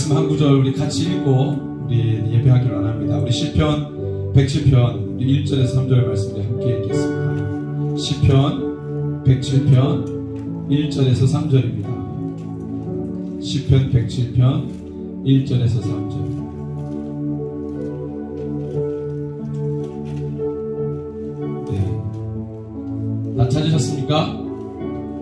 말씀 한 구절 우리 같이 읽고 우리 예배하기를 원합니다. 우리 시편 107편 우리 1절에서 3절 말씀 우리 함께 읽겠습니다. 시편 107편 1절에서 3절입니다. 시편 107편 1절에서 3절. 네. 다 찾으셨습니까?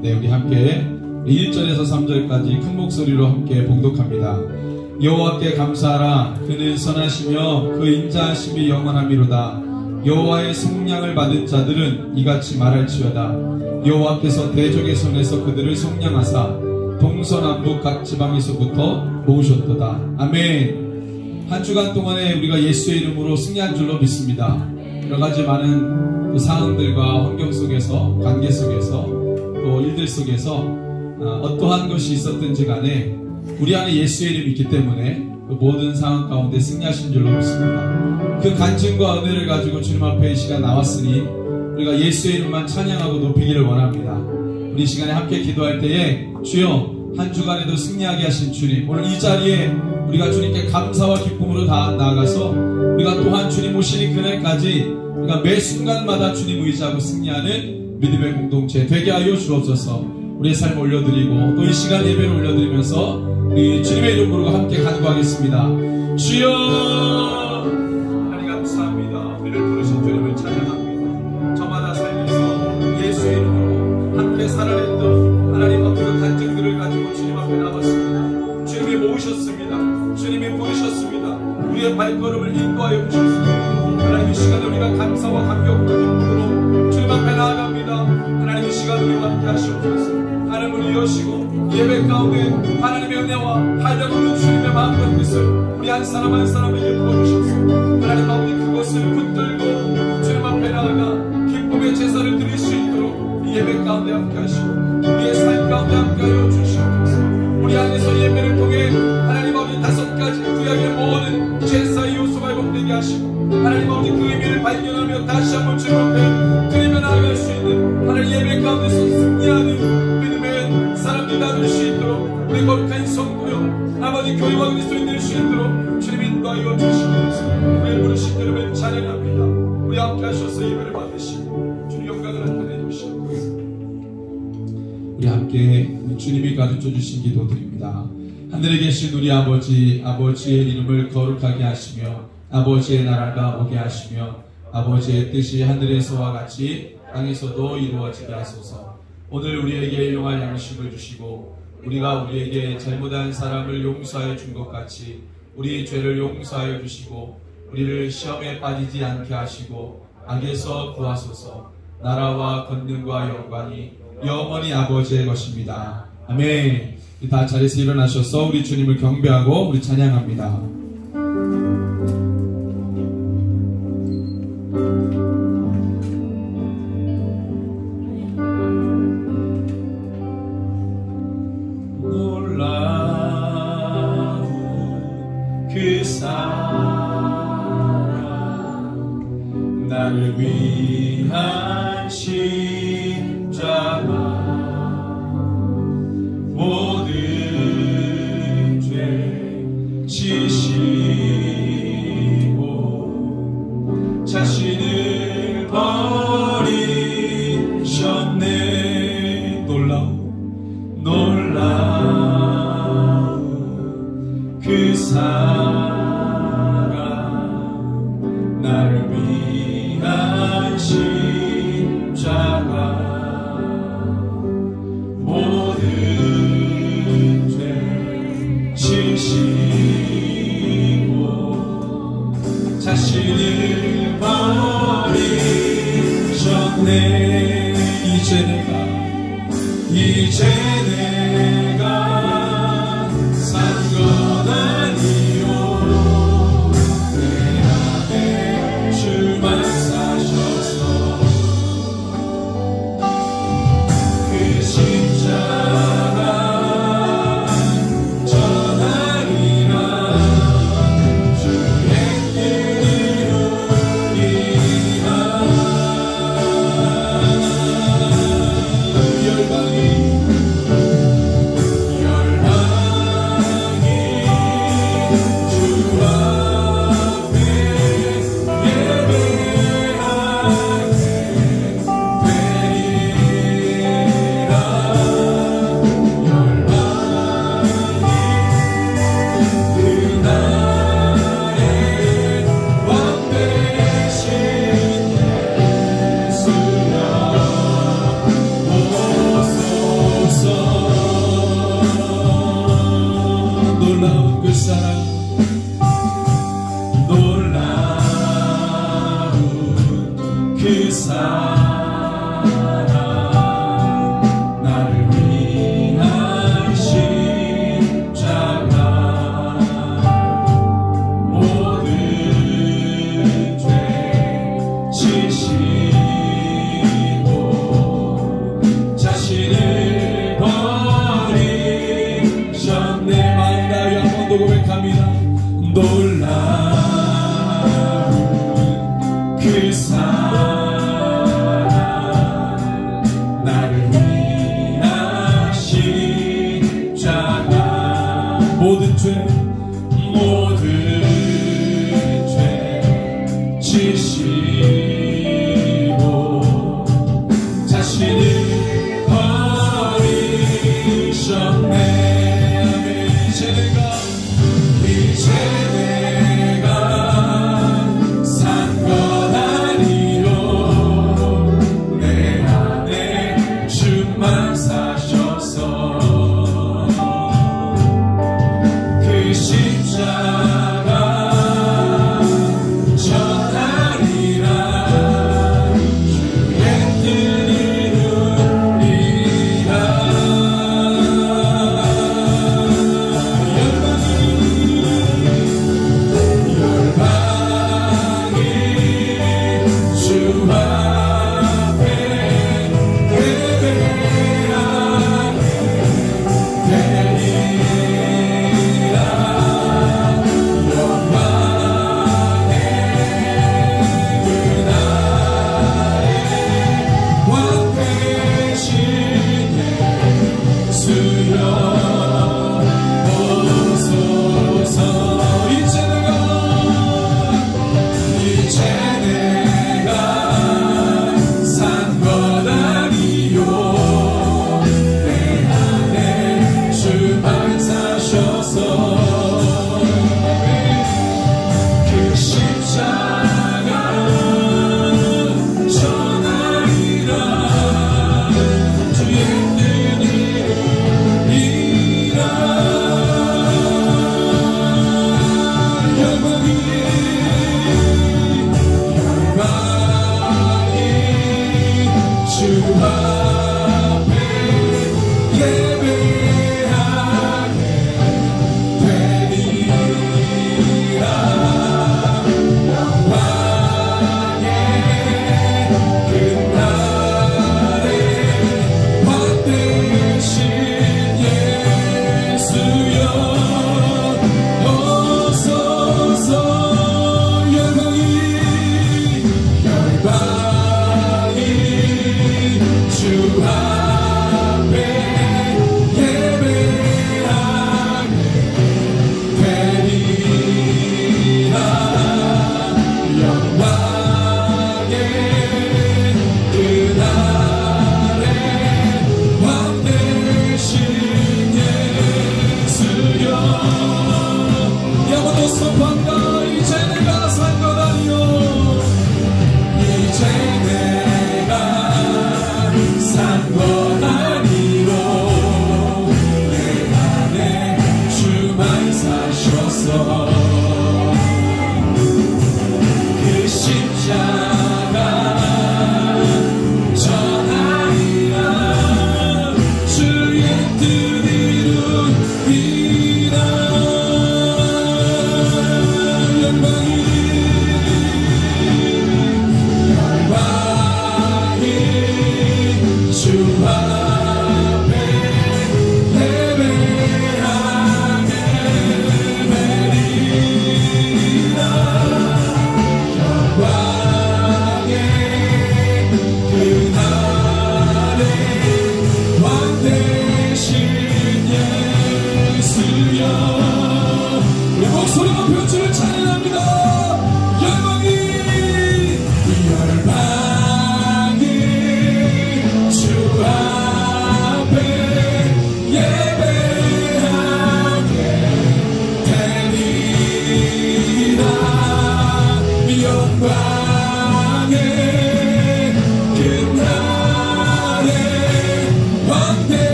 네, 우리 함께 1절에서 3절까지 큰 목소리로 함께 봉독합니다. 여호와께 감사하라. 그는 선하시며 그 인자하심이 영원함이로다. 여호와의 속량을 받은 자들은 이같이 말할지어다. 여호와께서 대적의 손에서 그들을 속량하사 동서남북 각 지방에서부터 모으셨도다. 아멘. 한 주간 동안에 우리가 예수의 이름으로 승리한 줄로 믿습니다. 여러가지 많은 상황들과 환경 속에서, 관계 속에서, 또 일들 속에서 어떠한 것이 있었든지 간에 우리 안에 예수의 이름이 있기 때문에 그 모든 상황 가운데 승리하신 줄로 믿습니다. 그 간증과 은혜를 가지고 주님 앞에 이 시간 나왔으니 우리가 예수의 이름만 찬양하고 높이기를 원합니다. 우리 이 시간에 함께 기도할 때에 주여 한 주간에도 승리하게 하신 주님, 오늘 이 자리에 우리가 주님께 감사와 기쁨으로 다 나아가서 우리가 또한 주님 오시는 그날까지 우리가 매 순간마다 주님 의지하고 승리하는 믿음의 공동체 되게 하여 주옵소서. 우리의 삶을 올려드리고 또 이 시간 예배를 올려드리면서 우리 주님의 이름으로 함께 간구하겠습니다. 주여 하나님 감사합니다. 우리를 부르신 주님을 찬양합니다. 저마다 살면서 예수의 이름으로 함께 살아냈던 하나님 앞에 그 간증들을 가지고 주님 앞에 나왔습니다. 주님이 모으셨습니다. 주님이 부르셨습니다. 우리의 발걸음을 인도하여 주셨습니다. 하나님 이 시간에 우리가 감사와 감격과 기쁨으로 주님 앞에 나아갑니다. 하나님 이 시간 우리와 함께 하시옵소서. 하나님을 여시고 예배 가운데 하나님의 은혜와 하나님의 주님의 마음과 뜻을 우리 한 사람 한 사람에게 부어주셔서 하나님 아버지 그것을 붙들고 주님 앞에 나아가 기쁨의 제사를 드릴 수 있도록 예배 가운데 함께 하시고 우리의 삶 가운데 함께 하여 주시옵소서. 우리 안에서 예배를 통해 하나님 아버지 5가지 구약의 모든 제사의 요소가 회복되게 하시고 하나님 아버지 그 의미를 발견하며 다시 한번 주님 앞에 드리며 나아갈 수 있는 하나님 예배 가운데서 승리하는 사람들 나눌 수 있도록 우리 거룩한 성도요 아버지 교회와 그리스도인 될 수 있도록 주님 인도하여 주시옵소서. 우리를 부르신 여러분 찬양합니다. 우리 함께 하셔서 예배를 받으시고 주님 영광을 나타내 주시옵소서. 우리 함께 주님이 가르쳐 주신 기도 드립니다. 하늘에 계신 우리 아버지, 아버지의 이름을 거룩하게 하시며 아버지의 나라가 오게 하시며 아버지의 뜻이 하늘에서와 같이 땅에서도 이루어지게 하소서. 오늘 우리에게 일용할 양식을 주시고 우리가 우리에게 잘못한 사람을 용서하여 준 것 같이 우리 죄를 용서하여 주시고 우리를 시험에 빠지지 않게 하시고 악에서 구하소서. 나라와 권능과 영광이 영원히 아버지의 것입니다. 아멘. 다 자리에서 일어나셔서 우리 주님을 경배하고 우리 찬양합니다. 그 사랑 나를 위한 십자가 모든 죄 지시고 자신을 버리셨네. 놀라운 그 사랑 나를 위한 십자가 모든 죄 지시고 자신을 버리셨네. 이제 내가 산 것 아니오. 내 안에 주만 사셔서 그 십자가 전하리라. 주의 뜻 이루리라. 열방이 나를 위한 십자가 모든 죄 지시고 자신을 버리셨네. 이제 내가 산 것 아니요 내 안에 주만 사셔서 그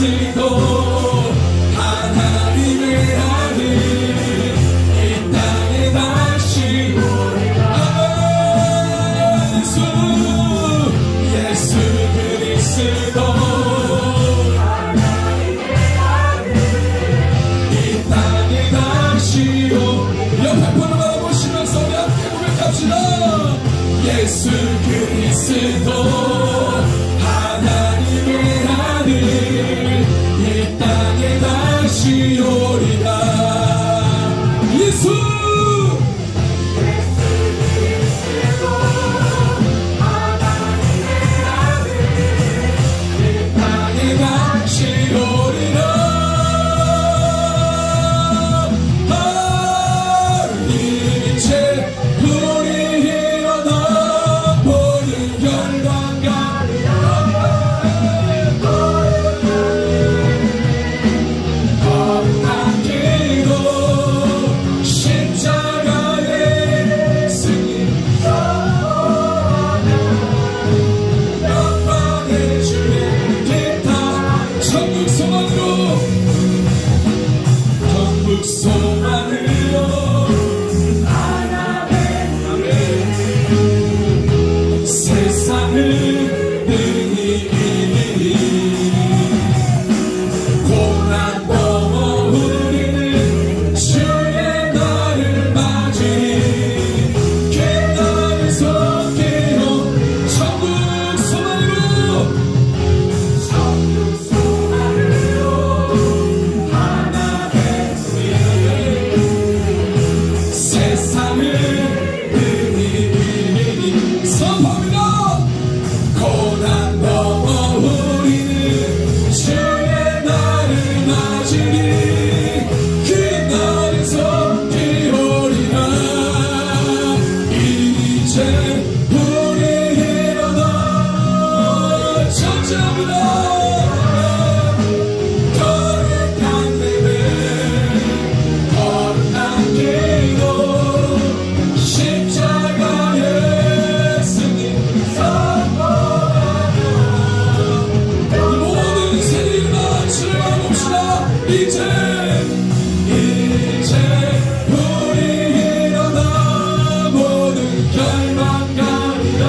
그리스도 하나님의 아들 이 땅에 다시 예수 그리스도 하나님의 아들 이 땅에 다시 옆에 분을 바라보시면서 우리 함께 고백합시다. 예수 그리스도 하나님의 아들 이 땅에 다시 오리라. 예수 그리스도 하나님의 아들 이 땅에 다시 오리라. 이제 우리 일어나 모든 영광과 거룩한 기도 십자가의 승리 영광의 주의 기타 천국 소망으로 천국 소망으로 세상을 능히 이기리 고난 넘어 우리는 주의 날을 맞으리 그 날을 섬기고 천국 소망으로 하나의 세상을 능히 이기리 선포합니다. 고난 넘어 우리는 주의 날을 맞으리 그 날을 섬기오리라. 이제 우리 일어나 전쟁합니다. 거룩한 예배 거룩한 기도 십자가의 승리 모든 세대가 주를 바라봅시다. 이제 우리 일어나 모든 결망 가리라.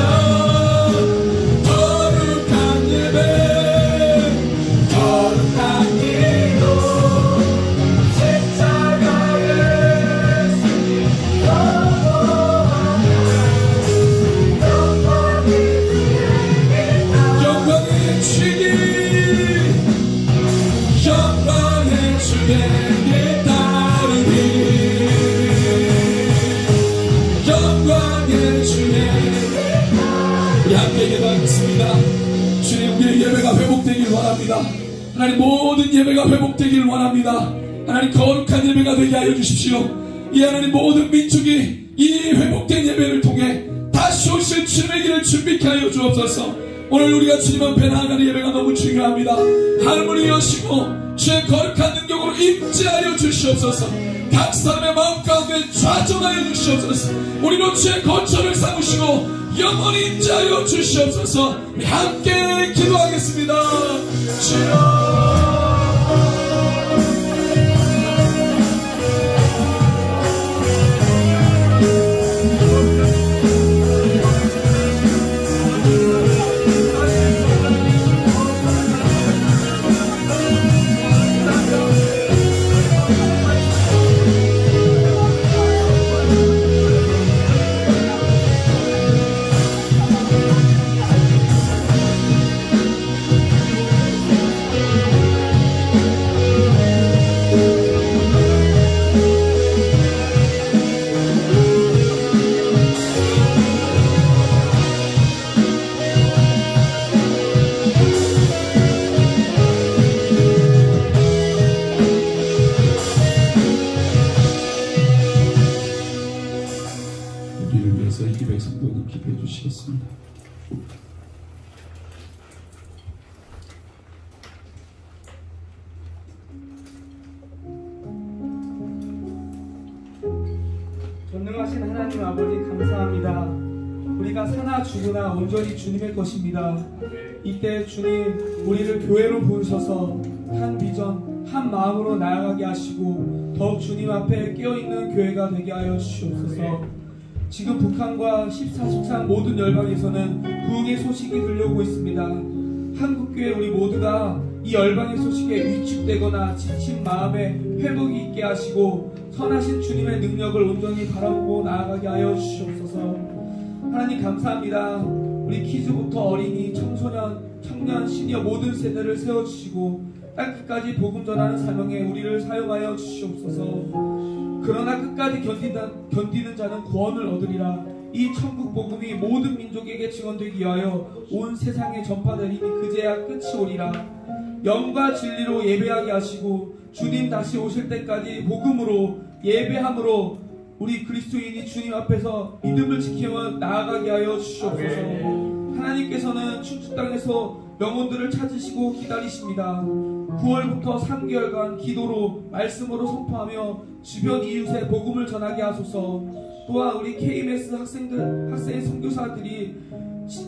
거룩한 예배 거룩한 기도 십자가의 승리 영광의 주기 영광의 주에게 따르리 영광의 주에게 우리 함께 기도하겠습니다. 주님 우리의 예배가 회복되길 원합니다. 하나님 모든 예배가 회복되길 원합니다. 하나님 거룩한 예배가 되게 하여 주십시오. 이 하나님 모든 민족이 이 회복된 예배를 통해 다시 오실 주님의 길을 준비케 하여 주옵소서. 오늘 우리가 주님 앞에 나아가는 예배가 너무 중요합니다. 하늘문을 여시고 주의 거룩한 능력으로 임재하여 주시옵소서. 각 사람의 마음 가운데 좌정하여 주시옵소서. 우리로 주의 거처를 삼으시고 영원히 임재하여 주시옵소서. 우리 함께 기도하겠습니다. 주여 기도하시겠습니다. 전능하신 하나님 아버지 감사합니다. 우리가 사나 죽으나 온전히 주님의 것입니다. 이때 주님 우리를 교회로 부으셔서 한 비전, 한 마음으로 나아가게 하시고 더욱 주님 앞에 깨어있는 교회가 되게 하여 주시옵소서. 지금 북한과 14, 13 모든 열방에서는 부흥의 소식이 들려오고 있습니다. 한국교회 우리 모두가 이 열방의 소식에 위축되거나 지친 마음에 회복이 있게 하시고 선하신 주님의 능력을 온전히 바라보고 나아가게 하여 주시옵소서. 하나님 감사합니다. 우리 키즈부터 어린이, 청소년, 청년, 시니어 모든 세대를 세워주시고 땅끝까지 복음 전하는 사명에 우리를 사용하여 주시옵소서. 그러나 끝까지 견디는 자는 구원을 얻으리라. 이 천국 복음이 모든 민족에게 증언되기 위하여 온 세상에 전파되리니 그제야 끝이 오리라. 영과 진리로 예배하게 하시고 주님 다시 오실 때까지 복음으로 예배함으로 우리 그리스도인이 주님 앞에서 믿음을 지키며 나아가게 하여 주시옵소서. 하나님께서는 춘추 땅에서 영혼들을 찾으시고 기다리십니다. 9월부터 3개월간 기도로 말씀으로 선포하며 주변 이웃에 복음을 전하게 하소서. 또한 우리 KMS 학생 선교사들이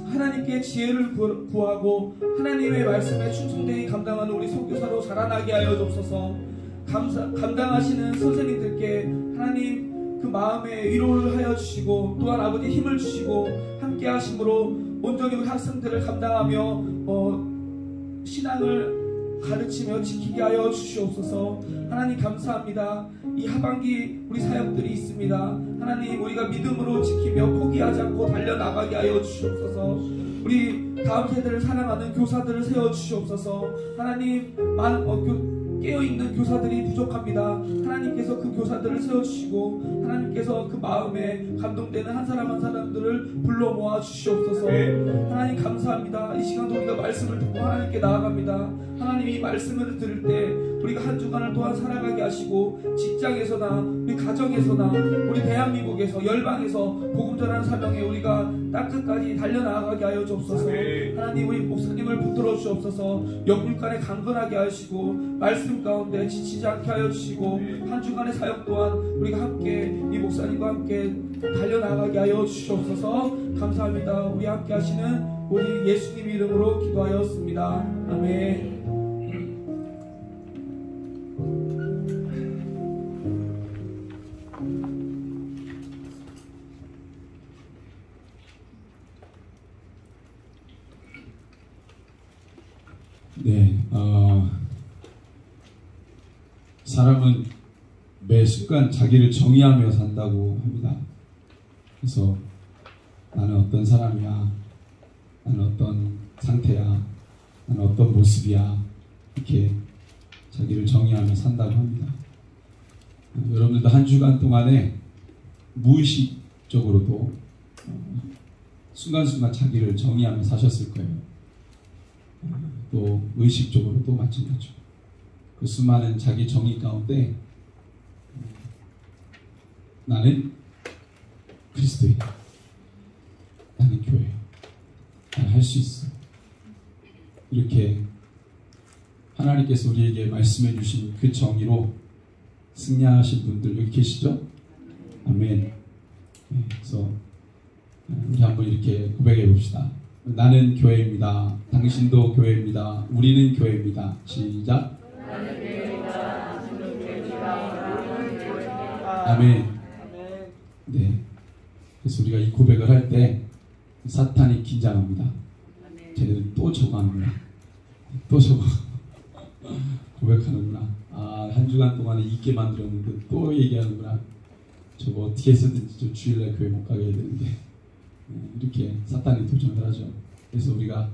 하나님께 지혜를 구하고 하나님의 말씀에 충성되게 감당하는 우리 선교사로 자라나게 하여 주옵소서. 감당하시는 선생님들께 하나님 그 마음에 위로를 하여 주시고 또한 아버지 힘을 주시고 함께 하심으로 온전히 우리 학생들을 감당하며 신앙을 가르치며 지키게 하여 주시옵소서. 하나님 감사합니다. 이 하반기 우리 사역들이 있습니다. 하나님 우리가 믿음으로 지키며 포기하지 않고 달려나가게 하여 주시옵소서. 우리 다음 세대를 사랑하는 교사들을 세워주시옵소서. 하나님 깨어있는 교사들이 부족합니다. 하나님께서 그 교사들을 세워주시고 하나님께서 그 마음에 감동되는 한 사람 한 사람들을 불러 모아 주시옵소서. 하나님 감사합니다. 이 시간도 우리가 말씀을 듣고 하나님께 나아갑니다. 하나님 이 말씀을 들을 때 우리가 한 주간을 또한 살아가게 하시고 직장에서나 우리 가정에서나 우리 대한민국에서 열방에서 복음 전하는 사명에 우리가 땅끝까지 달려나가게 하여 주옵소서. 하나님 우리 목사님을 붙들어 주옵소서. 영육간에 강건하게 하시고 말씀 가운데 지치지 않게 하여 주시고 한 주간의 사역 또한 우리가 함께 이 목사님과 함께 달려나가게 하여 주시옵소서. 감사합니다. 우리 함께 하시는 우리 예수님 이름으로 기도하였습니다. 아멘. 네, 사람은 매 순간 자기를 정의하며 산다고 합니다. 그래서 나는 어떤 사람이야, 나는 어떤 상태야, 나는 어떤 모습이야, 이렇게 자기를 정의하며 산다고 합니다. 여러분들도 한 주간 동안에 무의식적으로도 순간순간 자기를 정의하며 사셨을 거예요. 또 의식적으로도 마찬가지고 그 수많은 자기 정의 가운데 나는 그리스도이다, 나는 교회, 나는 할 수 있어, 이렇게 하나님께서 우리에게 말씀해 주신 그 정의로 승리하신 분들 여기 계시죠? 아멘. 그래서 우리 한번 이렇게 고백해 봅시다. 나는 교회입니다. 당신도 교회입니다. 우리는 교회입니다. 시작. 나는 교회입니다. 당신도 교회입니다. 우리는 교회입니다. 아멘. 네. 그래서 우리가 이 고백을 할 때 사탄이 긴장합니다. 쟤네들 또 저거 하는구나. 또 저거 고백하는구나. 아, 한 주간 동안에 잊게 만들었는데 또 얘기하는구나. 저거 어떻게 해서든지 저 주일날 교회 못 가게 해야 되는데, 이렇게 사탄이 도전을 하죠. 그래서 우리가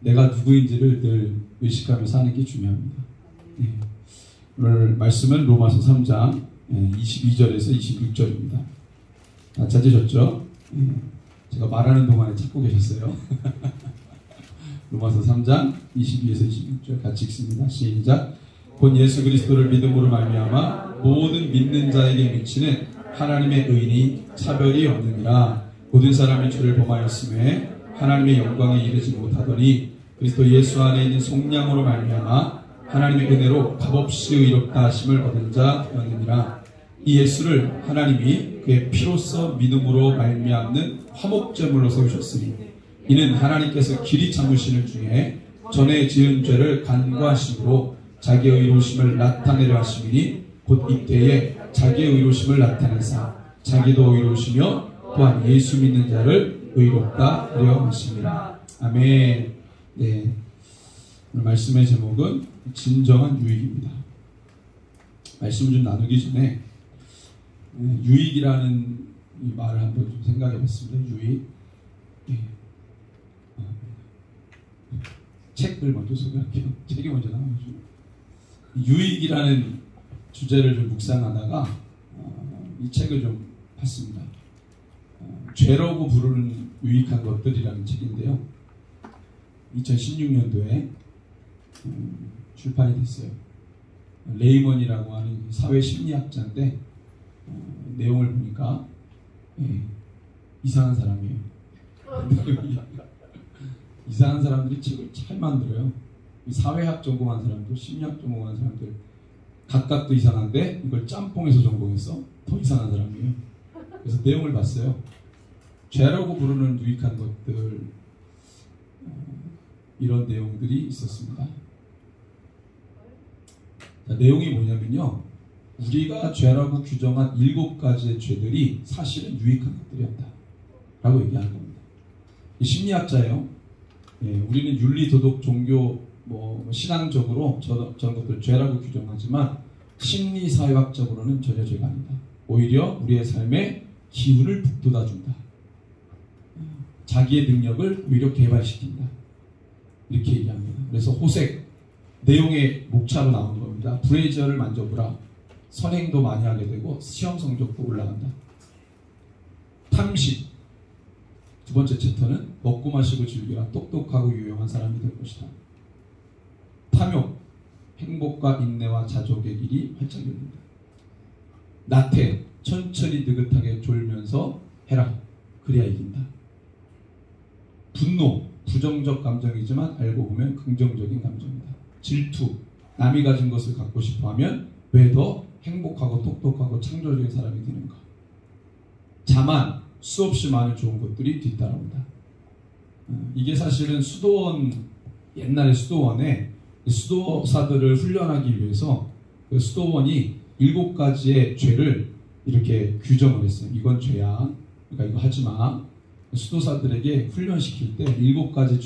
내가 누구인지를 늘 의식하며 사는 게 중요합니다. 네. 오늘 말씀은 로마서 3장 22절에서 26절입니다. 다 찾으셨죠? 제가 말하는 동안에 찾고 계셨어요. 로마서 3장 22에서 26절 같이 읽습니다. 시작. 곧 예수 그리스도를 믿음으로 말미암아 모든 믿는 자에게 미치는 하나님의 의인이 차별이 없느니라. 모든 사람이 주를 범하였음에 하나님의 영광에 이르지 못하더니 그리스도 예수 안에 있는 속량으로 말미암아 하나님의 은혜로 값없이 의롭다 하심을 얻은 자 되었느니라. 이 예수를 하나님이 그의 피로써 믿음으로 말미암는 화목제물로 세우셨으니 이는 하나님께서 길이 참으시는 중에 전에 지은 죄를 간과하심으로 자기의 의로우심을 나타내려 하심이니 곧 이때에 자기의 의로우심을 나타내사 자기도 의로우시며 또한 예수 믿는 자를 의롭다 하려 하심이라. 아멘. 네, 오늘 말씀의 제목은 진정한 유익입니다. 말씀을 좀 나누기 전에 유익이라는 이 말을 한번 좀 생각해 봤습니다. 유익. 책을 먼저 소개할게요. 책이 먼저 나와가지고 유익이라는 주제를 좀 묵상하다가 이 책을 좀 봤습니다. 죄라고 부르는 유익한 것들이라는 책인데요. 2016년도에 출판이 됐어요. 레이먼이라고 하는 사회심리학자인데 내용을 보니까 이상한 사람이에요. 이상한 사람들이 책을 잘 만들어요. 사회학 전공한 사람들, 심리학 전공한 사람들 각각도 이상한데 이걸 짬뽕해서 전공해서 더 이상한 사람이에요. 그래서 내용을 봤어요. 죄라고 부르는 유익한 것들, 이런 내용들이 있었습니다. 자, 내용이 뭐냐면요, 우리가 죄라고 규정한 7가지의 죄들이 사실은 유익한 것들이었다 라고 얘기하는 겁니다. 이 심리학자예요. 우리는 윤리, 도덕, 종교, 신앙적으로 저런 것들 죄라고 규정하지만 심리사회학적으로는 전혀 죄가 아니다. 오히려 우리의 삶에 기운을 북돋아준다. 자기의 능력을 오히려 개발시킨다. 이렇게 얘기합니다. 그래서 호색, 내용의 목차로 나오는 겁니다. 브레이저를 만져보라. 선행도 많이 하게 되고 시험 성적도 올라간다. 탐식, 두 번째 챕터는 먹고 마시고 즐기라. 똑똑하고 유용한 사람이 될 것이다. 탐욕, 행복과 인내와 자족의 길이 활짝 열린다. 나태, 천천히 느긋하게 졸면서 해라. 그래야 이긴다. 분노, 부정적 감정이지만 알고 보면 긍정적인 감정이다. 질투, 남이 가진 것을 갖고 싶어하면 왜 더 행복하고 똑똑하고 창조적인 사람이 되는가. 자만, 수없이 많은 좋은 것들이 뒤따라온다. 이게 사실은 수도원, 옛날에 수도원에 수도사들을 훈련하기 위해서 그 수도원이 7가지의 죄를 이렇게 규정을 했어요. 이건 죄야. 그러니까 이거 하지 마. 수도사들에게 훈련시킬 때 7가지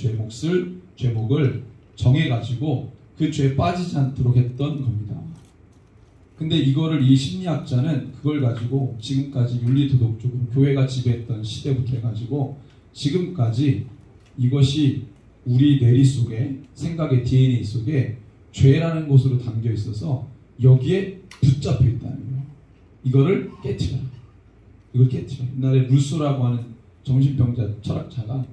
죄목을 정해가지고 그 죄에 빠지지 않도록 했던 겁니다. 근데 이거를 이 심리학자는 그걸 가지고 지금까지 윤리도덕적으로 교회가 지배했던 시대부터 해가지고 지금까지 이것이 우리 뇌리 속에, 생각의 DNA 속에 죄라는 것으로 담겨 있어서 여기에 붙잡혀 있다는 거예요. 이거를 깨트려. 이걸 깨트려. 옛날에 루소라고 하는 정신병자, 철학자가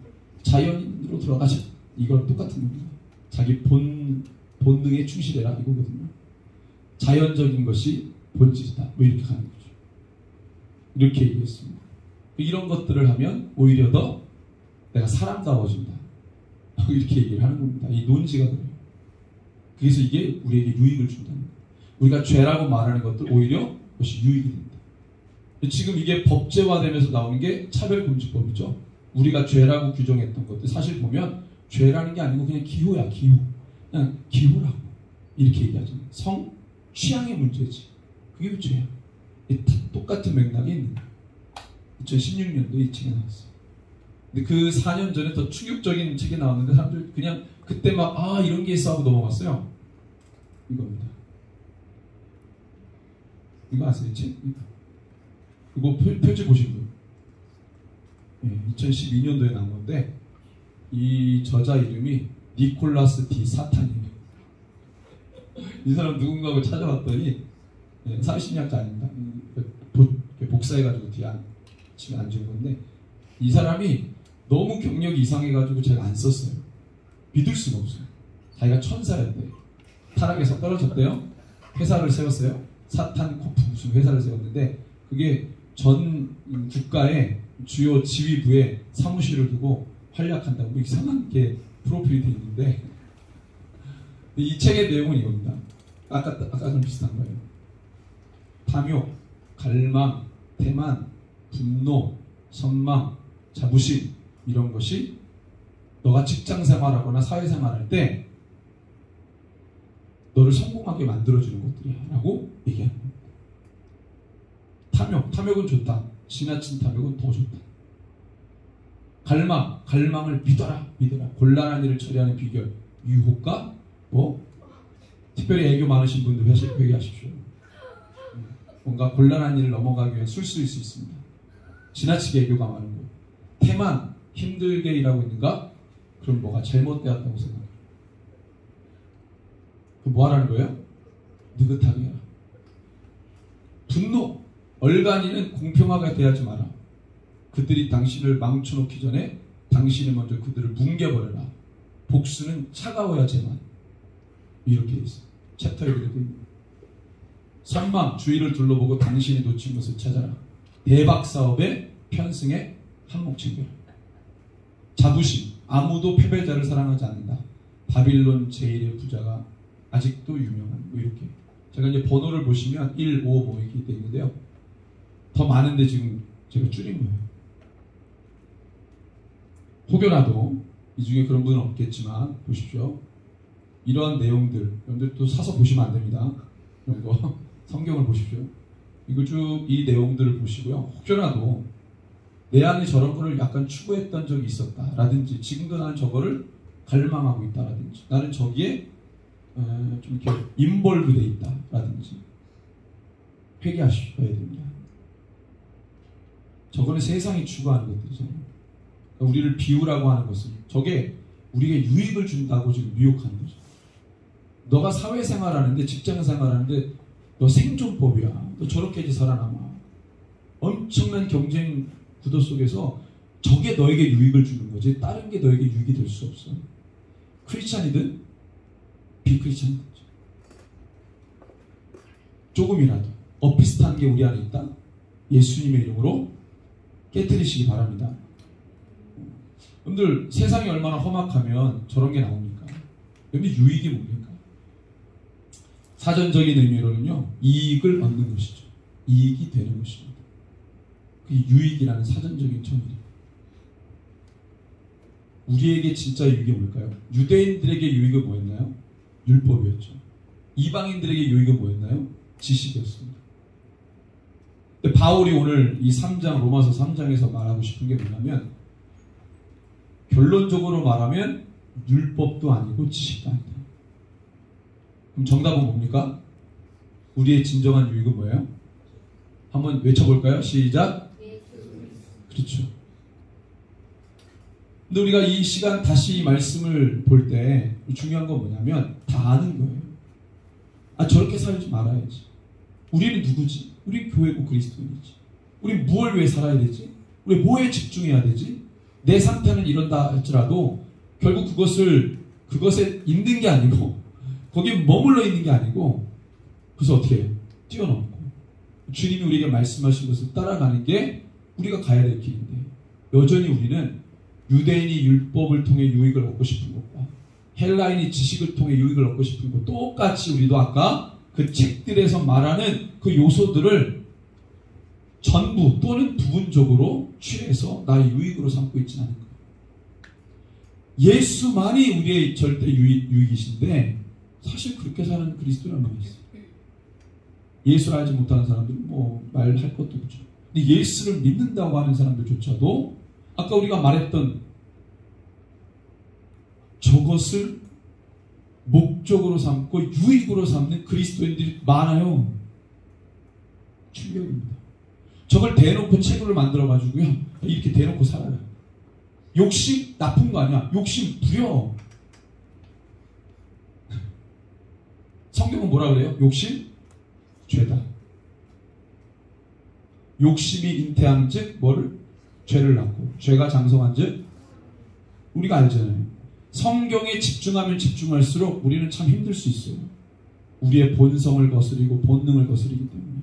자연인으로 들어가자. 이걸 똑같은 겁니다. 자기 본능에 충실해라. 이거거든요. 자연적인 것이 본질이다. 뭐 이렇게 가는 거죠. 이렇게 얘기했습니다. 이런 것들을 하면 오히려 더 내가 사람다워진다. 이렇게 얘기를 하는 겁니다. 이 논지가 그래요. 그래서 이게 우리에게 유익을 준다는 거예요. 우리가 죄라고 말하는 것들 오히려 그것이 유익이 된다. 지금 이게 법제화되면서 나오는 게 차별금지법이죠. 우리가 죄라고 규정했던 것들 사실 보면 죄라는 게 아니고 그냥 기호야, 기호. 그냥 기호라고 이렇게 얘기하잖아요. 성, 취향의 문제지. 그게 왜 죄야? 똑같은 맥락이 있는 거예요. 2016년도에 이 책이 나왔어요. 근데 그 4년 전에 더 충격적인 책이 나왔는데 사람들 그냥 그때 막 이런 게 있어 하고 넘어갔어요. 이겁니다. 이거 아세요? 책? 이거 표지 보신 분? 2012년도에 나온 건데 이 저자 이름이 니콜라스 D. 사탄이에요. 이 사람 누군가고 찾아봤더니 사회심리학자 아닙니다. 복사해가지고 뒤에 집에 앉은 건데 이 사람이 너무 경력이 이상해가지고 제가 안 썼어요. 믿을 수가 없어요. 자기가 천사였대요. 타락에서 떨어졌대요. 회사를 세웠어요. 사탄 코프 무슨 회사를 세웠는데 그게 전 국가의 주요 지휘부에 사무실을 두고 활약한다고 이상한 게 프로필이 돼 있는데 이 책의 내용은 이겁니다. 아까랑 비슷한 거예요. 탐욕, 갈망, 태만, 분노, 선망, 자부심 이런 것이 너가 직장 생활하거나 사회 생활할 때 너를 성공하게 만들어주는 것들이야 라고 얘기하는 겁니다. 탐욕은 좋다. 지나친 탐욕은 더 좋다. 갈망을 믿어라. 곤란한 일을 처리하는 비결, 유혹과 특별히 애교 많으신 분들 회개하십시오. 뭔가 곤란한 일을 넘어가기 위해 술수일 수 있습니다. 지나치게 애교가 많은 거예요. 태만 힘들게 일하고 있는가? 그럼 뭐가 잘못되었다고 생각해요. 그럼 뭐 하라는 거예요? 느긋하게 해라. 분노, 얼간이는 공평하게 대하지 마라. 그들이 당신을 망쳐놓기 전에 당신이 먼저 그들을 뭉개버려라. 복수는 차가워야지만. 이렇게 돼 있어요. 챕터에 그렇게 돼 있는. 선망, 주위를 둘러보고 당신이 놓친 것을 찾아라. 대박사업에 편승에 한몫 챙겨라. 자부심, 아무도 패배자를 사랑하지 않는다. 바빌론 제1의 부자가 아직도 유명한, 이렇게. 제가 이제 번호를 보시면 1, 5, 이렇게 돼 있는데요. 더 많은데 지금 제가 줄인 거예요. 혹여라도 이 중에 그런 분은 없겠지만 보십시오. 이러한 내용들, 여러분들 또 사서 보시면 안 됩니다. 이런 거 성경을 보십시오. 이거 쭉 이 내용들을 보시고요. 혹여라도 내 안에 저런 거를 약간 추구했던 적이 있었다라든지 지금도 나는 저거를 갈망하고 있다라든지 나는 저기에 좀 이렇게 인볼브되어 있다라든지 회개하셔야 됩니다. 저거는 세상이 추구하는 것들이잖아요. 우리를 비우라고 하는 것은 저게 우리에게 유익을 준다고 지금 미혹하는 거죠. 너가 사회생활하는데 직장생활하는데 너 생존법이야. 너 저렇게 해야지 살아남아. 엄청난 경쟁 구도 속에서 저게 너에게 유익을 주는 거지 다른 게 너에게 유익이 될 수 없어. 크리스찬이든 비크리스찬이든 조금이라도 비슷한 게 우리 안에 있다. 예수님의 이름으로 깨트리시기 바랍니다. 여러분들 세상이 얼마나 험악하면 저런 게 나옵니까? 여러분들 유익이 뭡니까? 사전적인 의미로는요, 이익을 얻는 것이죠. 이익이 되는 것입니다. 그 유익이라는 사전적인 정의입니다. 우리에게 진짜 유익이 뭘까요? 유대인들에게 유익은 뭐였나요? 율법이었죠. 이방인들에게 유익은 뭐였나요? 지식이었습니다. 근데 바울이 오늘 이 3장, 로마서 3장에서 말하고 싶은 게 뭐냐면, 결론적으로 말하면 율법도 아니고 지식도 아니다. 그럼 정답은 뭡니까? 우리의 진정한 유익은 뭐예요? 한번 외쳐볼까요? 시작! 그렇죠. 근데 우리가 이 시간 다시 이 말씀을 볼 때 중요한 건 뭐냐면 다 아는 거예요. 아, 저렇게 살지 말아야지. 우리는 누구지? 우리 교회고 그리스도인이지. 우리 무엇을 위해 살아야 되지? 우리 뭐에 집중해야 되지? 내 상태는 이런다 할지라도 결국 그것에 있는 게 아니고 거기에 머물러 있는 게 아니고 그래서 어떻게 해요? 뛰어넘고 주님이 우리에게 말씀하신 것을 따라가는 게 우리가 가야 될 길인데 여전히 우리는 유대인이 율법을 통해 유익을 얻고 싶은 것과 헬라인이 지식을 통해 유익을 얻고 싶은 것 똑같이 우리도 아까 그 책들에서 말하는 그 요소들을 전부 또는 부분적으로 취해서 나의 유익으로 삼고 있지는 않은 거예요. 예수만이 우리의 절대 유익이신데 사실 그렇게 사는 그리스도란 말이 있어요. 예수를 알지 못하는 사람들은 뭐 말할 것도 없죠. 근데 예수를 믿는다고 하는 사람들조차도 아까 우리가 말했던 저것을 목적으로 삼고 유익으로 삼는 그리스도인들이 많아요. 충격입니다. 저걸 대놓고 책을 만들어가지고요. 이렇게 대놓고 살아요. 욕심 나쁜 거 아니야. 욕심 부려. 성경은 뭐라 그래요? 욕심 죄다. 욕심이 잉태한 즉 뭐를? 죄를 낳고 죄가 장성한 즉 우리가 알잖아요. 성경에 집중하면 집중할수록 우리는 참 힘들 수 있어요. 우리의 본성을 거스리고 본능을 거스리기 때문에.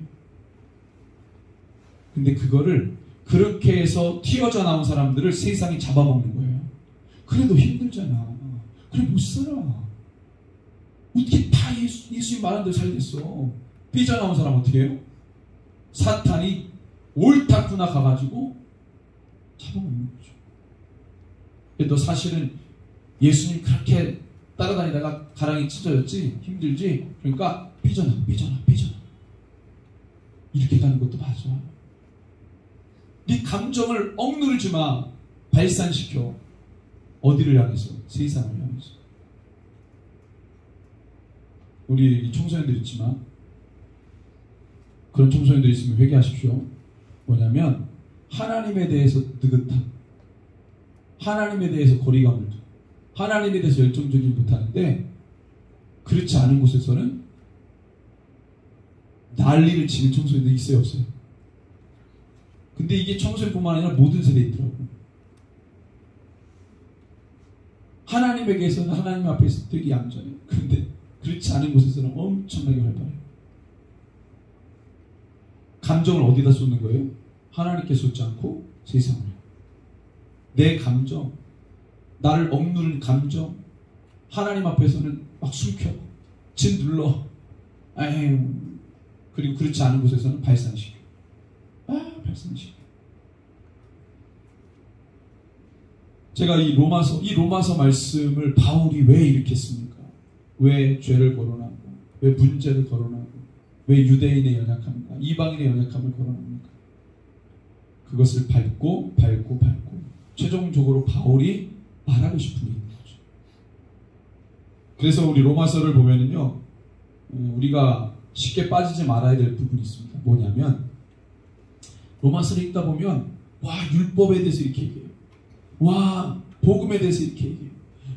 근데 그거를 그렇게 해서 튀어져 나온 사람들을 세상이 잡아먹는 거예요. 그래도 힘들잖아. 그래 못 살아. 어떻게 다 예수님 말한 대로 살겠어. 삐져나온 사람 어떻게 해요? 사탄이 옳다구나 가가지고 잡아먹는 거죠. 그래도 사실은 예수님 그렇게 따라다니다가 가랑이 찢어졌지? 힘들지? 그러니까 삐져나. 이렇게 가는 것도 맞아. 네 감정을 억누르지 마. 발산시켜. 어디를 향해서? 세상을 향해서. 우리 청소년들 있지만 그런 청소년들이 있으면 회개하십시오. 뭐냐면 하나님에 대해서 느긋함, 하나님에 대해서 거리감을 두고 하나님에 대해서 열정적이지 못하는데 그렇지 않은 곳에서는 난리를 치는 청소년들이 있어요, 없어요? 근데 이게 청소년뿐만 아니라 모든 세대에 있더라고요. 하나님에게서는 하나님 앞에서 되게 얌전해요. 그런데 그렇지 않은 곳에서는 엄청나게 활발해요. 감정을 어디다 쏟는 거예요? 하나님께 쏟지 않고 세상을. 내 감정, 나를 억누른 감정, 하나님 앞에서는 막 숨겨, 짓눌러. 그리고 그렇지 않은 곳에서는 발산시켜. 발산시켜. 제가 이 로마서 말씀을 바울이 왜 이렇게 했습니까? 왜 죄를 거론하고, 왜 문제를 거론하고, 왜 유대인의 연약함과 이방인의 연약함을 거론합니까? 그것을 밟고 최종적으로 바울이 말하고 싶은 얘기인 거죠. 그래서 우리 로마서를 보면은요, 우리가 쉽게 빠지지 말아야 될 부분이 있습니다. 뭐냐면 로마서를 읽다 보면 율법에 대해서 이렇게 얘기해요. 복음에 대해서 이렇게 얘기해요.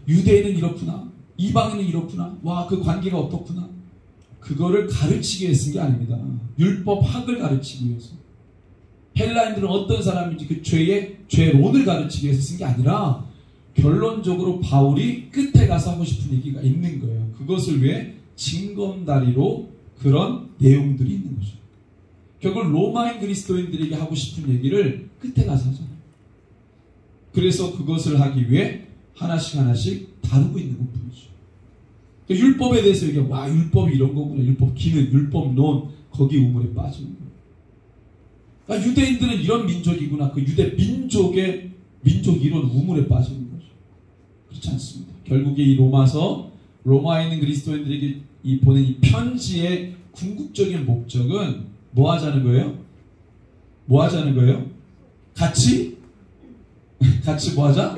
유대인은 이렇구나, 이방인은 이렇구나, 그 관계가 어떻구나. 그거를 가르치기 위해 쓴 게 아닙니다. 율법학을 가르치기 위해서. 헬라인들은 어떤 사람인지 그 죄론을 가르치기 위해서 쓴 게 아니라 결론적으로 바울이 끝에 가서 하고 싶은 얘기가 있는 거예요. 그것을 위해 징검다리로 그런 내용들이 있는 거죠. 결국 로마인 그리스도인들에게 하고 싶은 얘기를 끝에 가서 하잖아요. 그래서 그것을 하기 위해 하나씩 다루고 있는 것뿐이죠. 그러니까 율법에 대해서 얘기하면 율법이 이런 거구나. 율법 기능, 율법론, 거기 우물에 빠지는 거예요. 그러니까 유대인들은 이런 민족이구나. 그 유대 민족의 민족 이론 우물에 빠지는 거죠. 그렇지 않습니다. 결국에 이 로마에 있는 그리스도인들에게 보낸 이 편지의 궁극적인 목적은 뭐 하자는 거예요? 같이 뭐 하자?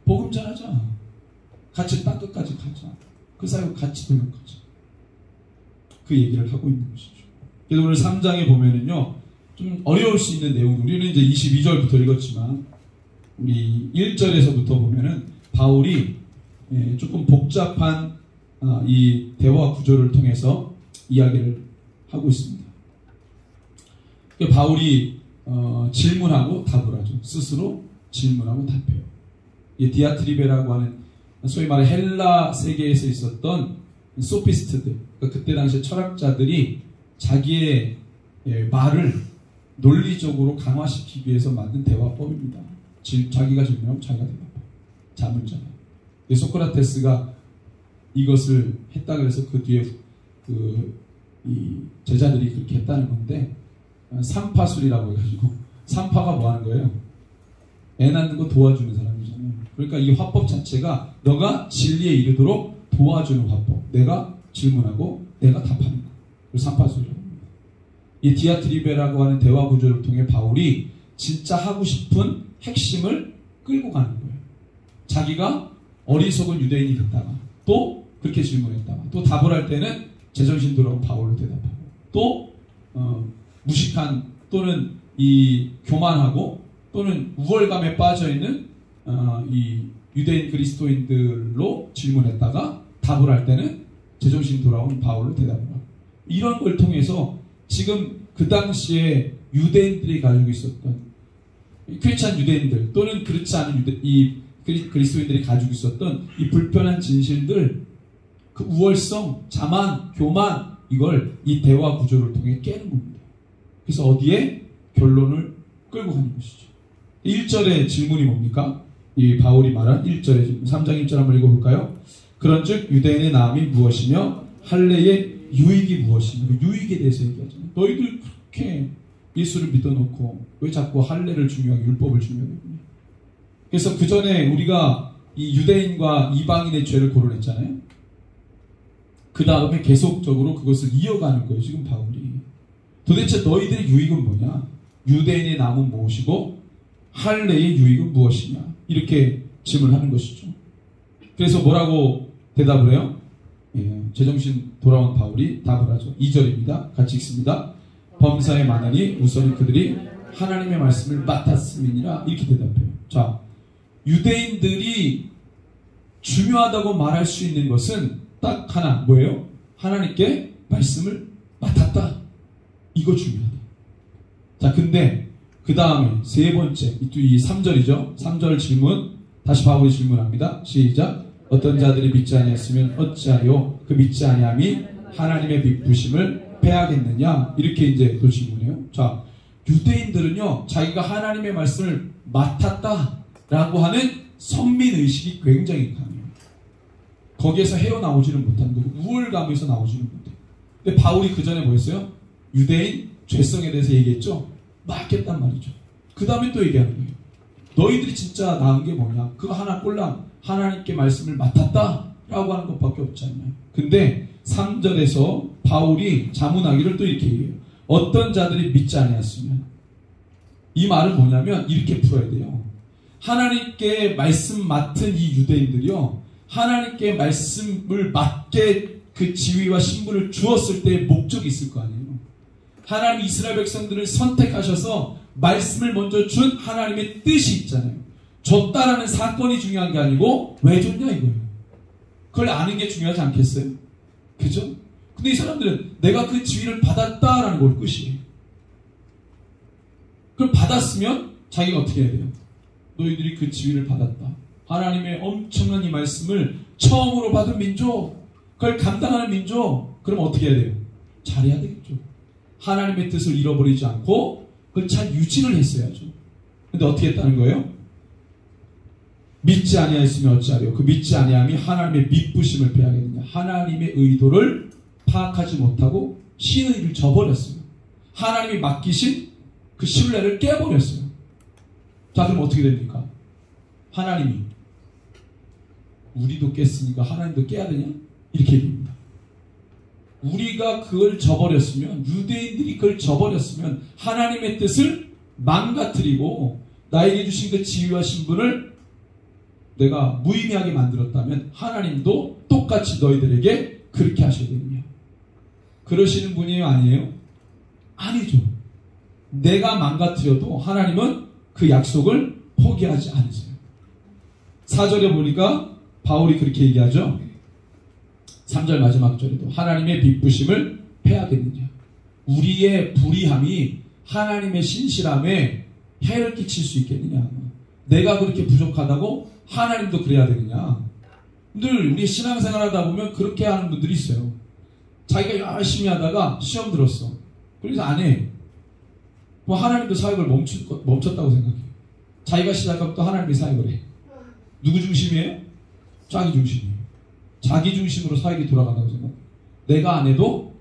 복음 전하자. 같이 땅 끝까지 가자. 그 사이로 같이 동역하자. 그 얘기를 하고 있는 것이죠. 그래서 오늘 3장에 보면은요, 좀 어려울 수 있는 내용, 우리는 이제 22절부터 읽었지만, 우리 1절에서부터 보면은 바울이 조금 복잡한 이 대화 구조를 통해서 이야기를 하고 있습니다. 바울이 질문하고 답을 하죠. 스스로 질문하고 답해요. 이 디아트리베라고 하는 소위 말해 헬라 세계에서 있었던 소피스트들, 그러니까 그때 당시에 철학자들이 자기의 말을 논리적으로 강화시키기 위해서 만든 대화법입니다. 자기가 질문하고 자기가 대답하고 자문자가. 소크라테스가 이것을 했다 그래서 그 뒤에 이 제자들이 그렇게 했다는 건데, 삼파술이라고 해가지고, 삼파가 뭐 하는 거예요? 애 낳는 거 도와주는 사람이잖아요. 그러니까 이 화법 자체가 너가 진리에 이르도록 도와주는 화법. 내가 질문하고 내가 답하는 거. 그래서 삼파술이라고 합니다. 이 디아트리베라고 하는 대화 구조를 통해 바울이 진짜 하고 싶은 핵심을 끌고 가는 거예요. 자기가 어리석은 유대인이 됐다가 또 그렇게 질문했다가 또 답을 할 때는 제정신 돌아온 바울로 대답하고 또 무식한 또는 이 교만하고 또는 우월감에 빠져있는 이 유대인 그리스도인들로 질문했다가 답을 할 때는 제정신 돌아온 바울로 대답을 하고, 이런 걸 통해서 지금 그 당시에 유대인들이 가지고 있었던 크리스찬 유대인들 또는 그렇지 않은 그리스도인들이 가지고 있었던 이 불편한 진실들, 그 우월성, 자만, 교만, 이걸 이 대화 구조를 통해 깨는 겁니다. 그래서 어디에 결론을 끌고 가는 것이죠. 1절의 질문이 뭡니까? 이 바울이 말한 1절의 질문, 3장 1절 한번 읽어볼까요? 그런즉 유대인의 나음이 무엇이며 할례의 유익이 무엇이며, 유익에 대해서 얘기하잖아요. 너희들 그렇게 예수를 믿어놓고 왜 자꾸 할례를 중요하게, 율법을 중요하게 했냐. 그래서 그 전에 우리가 이 유대인과 이방인의 죄를 고론했잖아요. 그 다음에 계속적으로 그것을 이어가는 거예요. 지금 바울이. 도대체 너희들의 유익은 뭐냐? 유대인의 남은 무엇이고 할례의 유익은 무엇이냐? 이렇게 질문하는 것이죠. 그래서 뭐라고 대답을 해요? 제정신 돌아온 바울이 답을 하죠. 2절입니다. 같이 읽습니다. 범사에 많으니 우선 그들이 하나님의 말씀을 맡았음이니라. 이렇게 대답해요. 자, 유대인들이 중요하다고 말할 수 있는 것은 딱 하나, 뭐예요? 하나님께 말씀을 맡았다. 이거 중요하다. 자, 근데 그 다음에 세 번째, 이 3절이죠. 3절 질문, 다시 바울이 질문합니다. 시작. 어떤 자들이 믿지 아니했으면 어찌하여 그 믿지 아니함이 하나님의 미쁘심을 패하겠느냐? 이렇게 이제 또 질문해요. 자, 유대인들은요, 자기가 하나님의 말씀을 맡았다라고 하는 선민의식이 굉장히 강해요. 거기에서 헤어나오지는 못한 거고, 우월감에서 나오지는 못해요. 근데 바울이 그 전에 뭐였어요? 유대인 죄성에 대해서 얘기했죠? 맡겠단 말이죠. 그 다음에 또 얘기하는 거예요. 너희들이 진짜 나은 게 뭐냐? 그거 하나 꼴랑 하나님께 말씀을 맡았다라고 하는 것밖에 없지 않나요? 근데 3절에서 바울이 자문하기를 또 이렇게 얘기해요. 어떤 자들이 믿지 아니했으면, 이 말은 뭐냐면 이렇게 풀어야 돼요. 하나님께 말씀 맡은 이 유대인들이요, 하나님께 말씀을 맡게 그 지위와 신분을 주었을 때의 목적이 있을 거 아니에요. 하나님 이스라엘 백성들을 선택하셔서 말씀을 먼저 준 하나님의 뜻이 있잖아요. 줬다라는 사건이 중요한 게 아니고 왜 줬냐 이거예요. 그걸 아는 게 중요하지 않겠어요? 그죠? 근데 이 사람들은 내가 그 지위를 받았다라는 걸 끝이에요. 그걸 받았으면 자기가 어떻게 해야 돼요? 너희들이 그 지위를 받았다. 하나님의 엄청난 이 말씀을 처음으로 받은 민족, 그걸 감당하는 민족, 그럼 어떻게 해야 돼요? 잘해야 되겠죠. 하나님의 뜻을 잃어버리지 않고 그걸 잘 유지를 했어야죠. 근데 어떻게 했다는 거예요? 믿지 아니하였으면 어찌하려 그 믿지 아니함이 하나님의 미쁘심을 패하겠느냐. 하나님의 의도를 파악하지 못하고 신의 일을 저버렸어요. 하나님이 맡기신 그 신뢰를 깨버렸어요. 자, 그럼 어떻게 됩니까? 하나님이 우리도 깼으니까 하나님도 깨야 되냐? 이렇게 얘기합니다. 우리가 그걸 저버렸으면, 유대인들이 그걸 저버렸으면 하나님의 뜻을 망가뜨리고 나에게 주신 그 지위와 신분을 내가 무의미하게 만들었다면 하나님도 똑같이 너희들에게 그렇게 하셔야 되느냐? 그러시는 분이에요? 아니에요? 아니죠. 내가 망가뜨려도 하나님은 그 약속을 포기하지 않으세요. 4절에 보니까 바울이 그렇게 얘기하죠. 3절 마지막 절에도 하나님의 미쁘심을 패하겠느냐. 우리의 불의함이 하나님의 신실함에 해를 끼칠 수 있겠느냐. 내가 그렇게 부족하다고 하나님도 그래야 되느냐. 늘 우리 신앙생활 하다 보면 그렇게 하는 분들이 있어요. 자기가 열심히 하다가 시험 들었어. 그래서 안 해. 뭐 하나님도 사역을 멈췄다고 생각해. 자기가 시작하면 또 하나님이 사역을 해. 누구 중심이에요? 자기 중심이에요. 자기 중심으로 사역이 돌아간다고 생각해. 내가 안 해도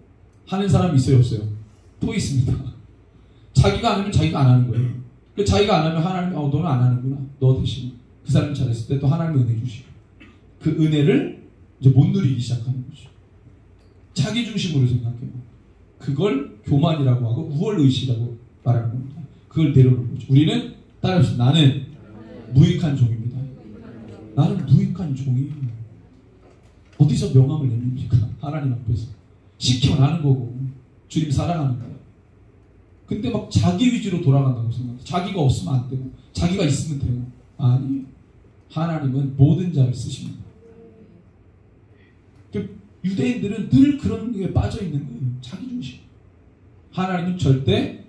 하는 사람이 있어요, 없어요? 또 있습니다. 자기가 안 하면 자기가 안 하는 거예요. 자기가 안 하면 하나님이 너는 안 하는구나. 너 대신 그 사람이 잘했을 때 또 하나님이 은혜 주시고 그 은혜를 이제 못 누리기 시작하는 거죠. 자기 중심으로 생각해요. 그걸 교만이라고 하고 우월의식이라고 말하는 겁니다. 그걸 내려놓는 거죠. 우리는 따라합시다. 나는 무익한 종입니다. 나는 무익한 종이에요. 어디서 명함을 내립니까? 하나님 앞에서. 시키면 하는 거고 주님 사랑하는 거예요. 근데 막 자기 위주로 돌아간다고 생각해요. 자기가 없으면 안 되고 자기가 있으면 되고. 아니에요. 하나님은 모든 자를 쓰십니다. 유대인들은 늘 그런 게 빠져있는 거예요. 자기 중심. 하나님은 절대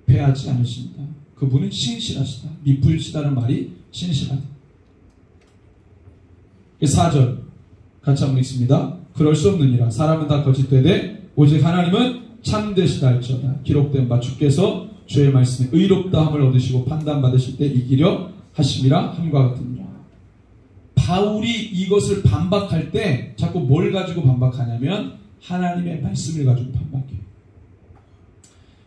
패하지 않으십니다. 그분은 신실하시다. 미쁘시다는 말이 신실하다. 4절 같이 한번 읽습니다. 그럴 수 없느니라. 사람은 다 거짓되되 오직 하나님은 참되시다 할지어다. 기록된 바 주께서 주의 말씀에 의롭다함을 얻으시고 판단받으실 때 이기려 하심이라 함과 같으니라. 바울이 이것을 반박할 때 자꾸 뭘 가지고 반박하냐면 하나님의 말씀을 가지고 반박해요.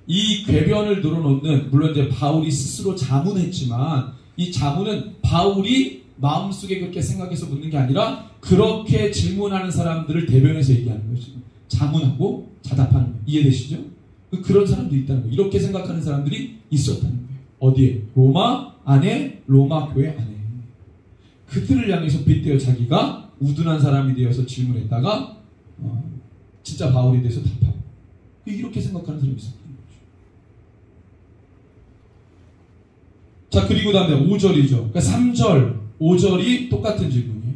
이 궤변을 늘어놓는, 물론 이제 바울이 스스로 자문했지만 이 자문은 바울이 마음속에 그렇게 생각해서 묻는 게 아니라 그렇게 질문하는 사람들을 대변해서 얘기하는 거예요. 지금 자문하고 자답하는 거예요. 이해되시죠? 그런 사람도 있다는 거예요. 이렇게 생각하는 사람들이 있었다는 거예요. 어디에? 로마 안에, 로마 교회 안에. 그들을 향해서 빗대어 자기가 우둔한 사람이 되어서 질문했다가 진짜 바울이 돼서 답하고. 이렇게 생각하는 사람이 있었다는 거죠. 자, 그리고 다음에 5절이죠. 그러니까 3절, 5절이 똑같은 질문이에요.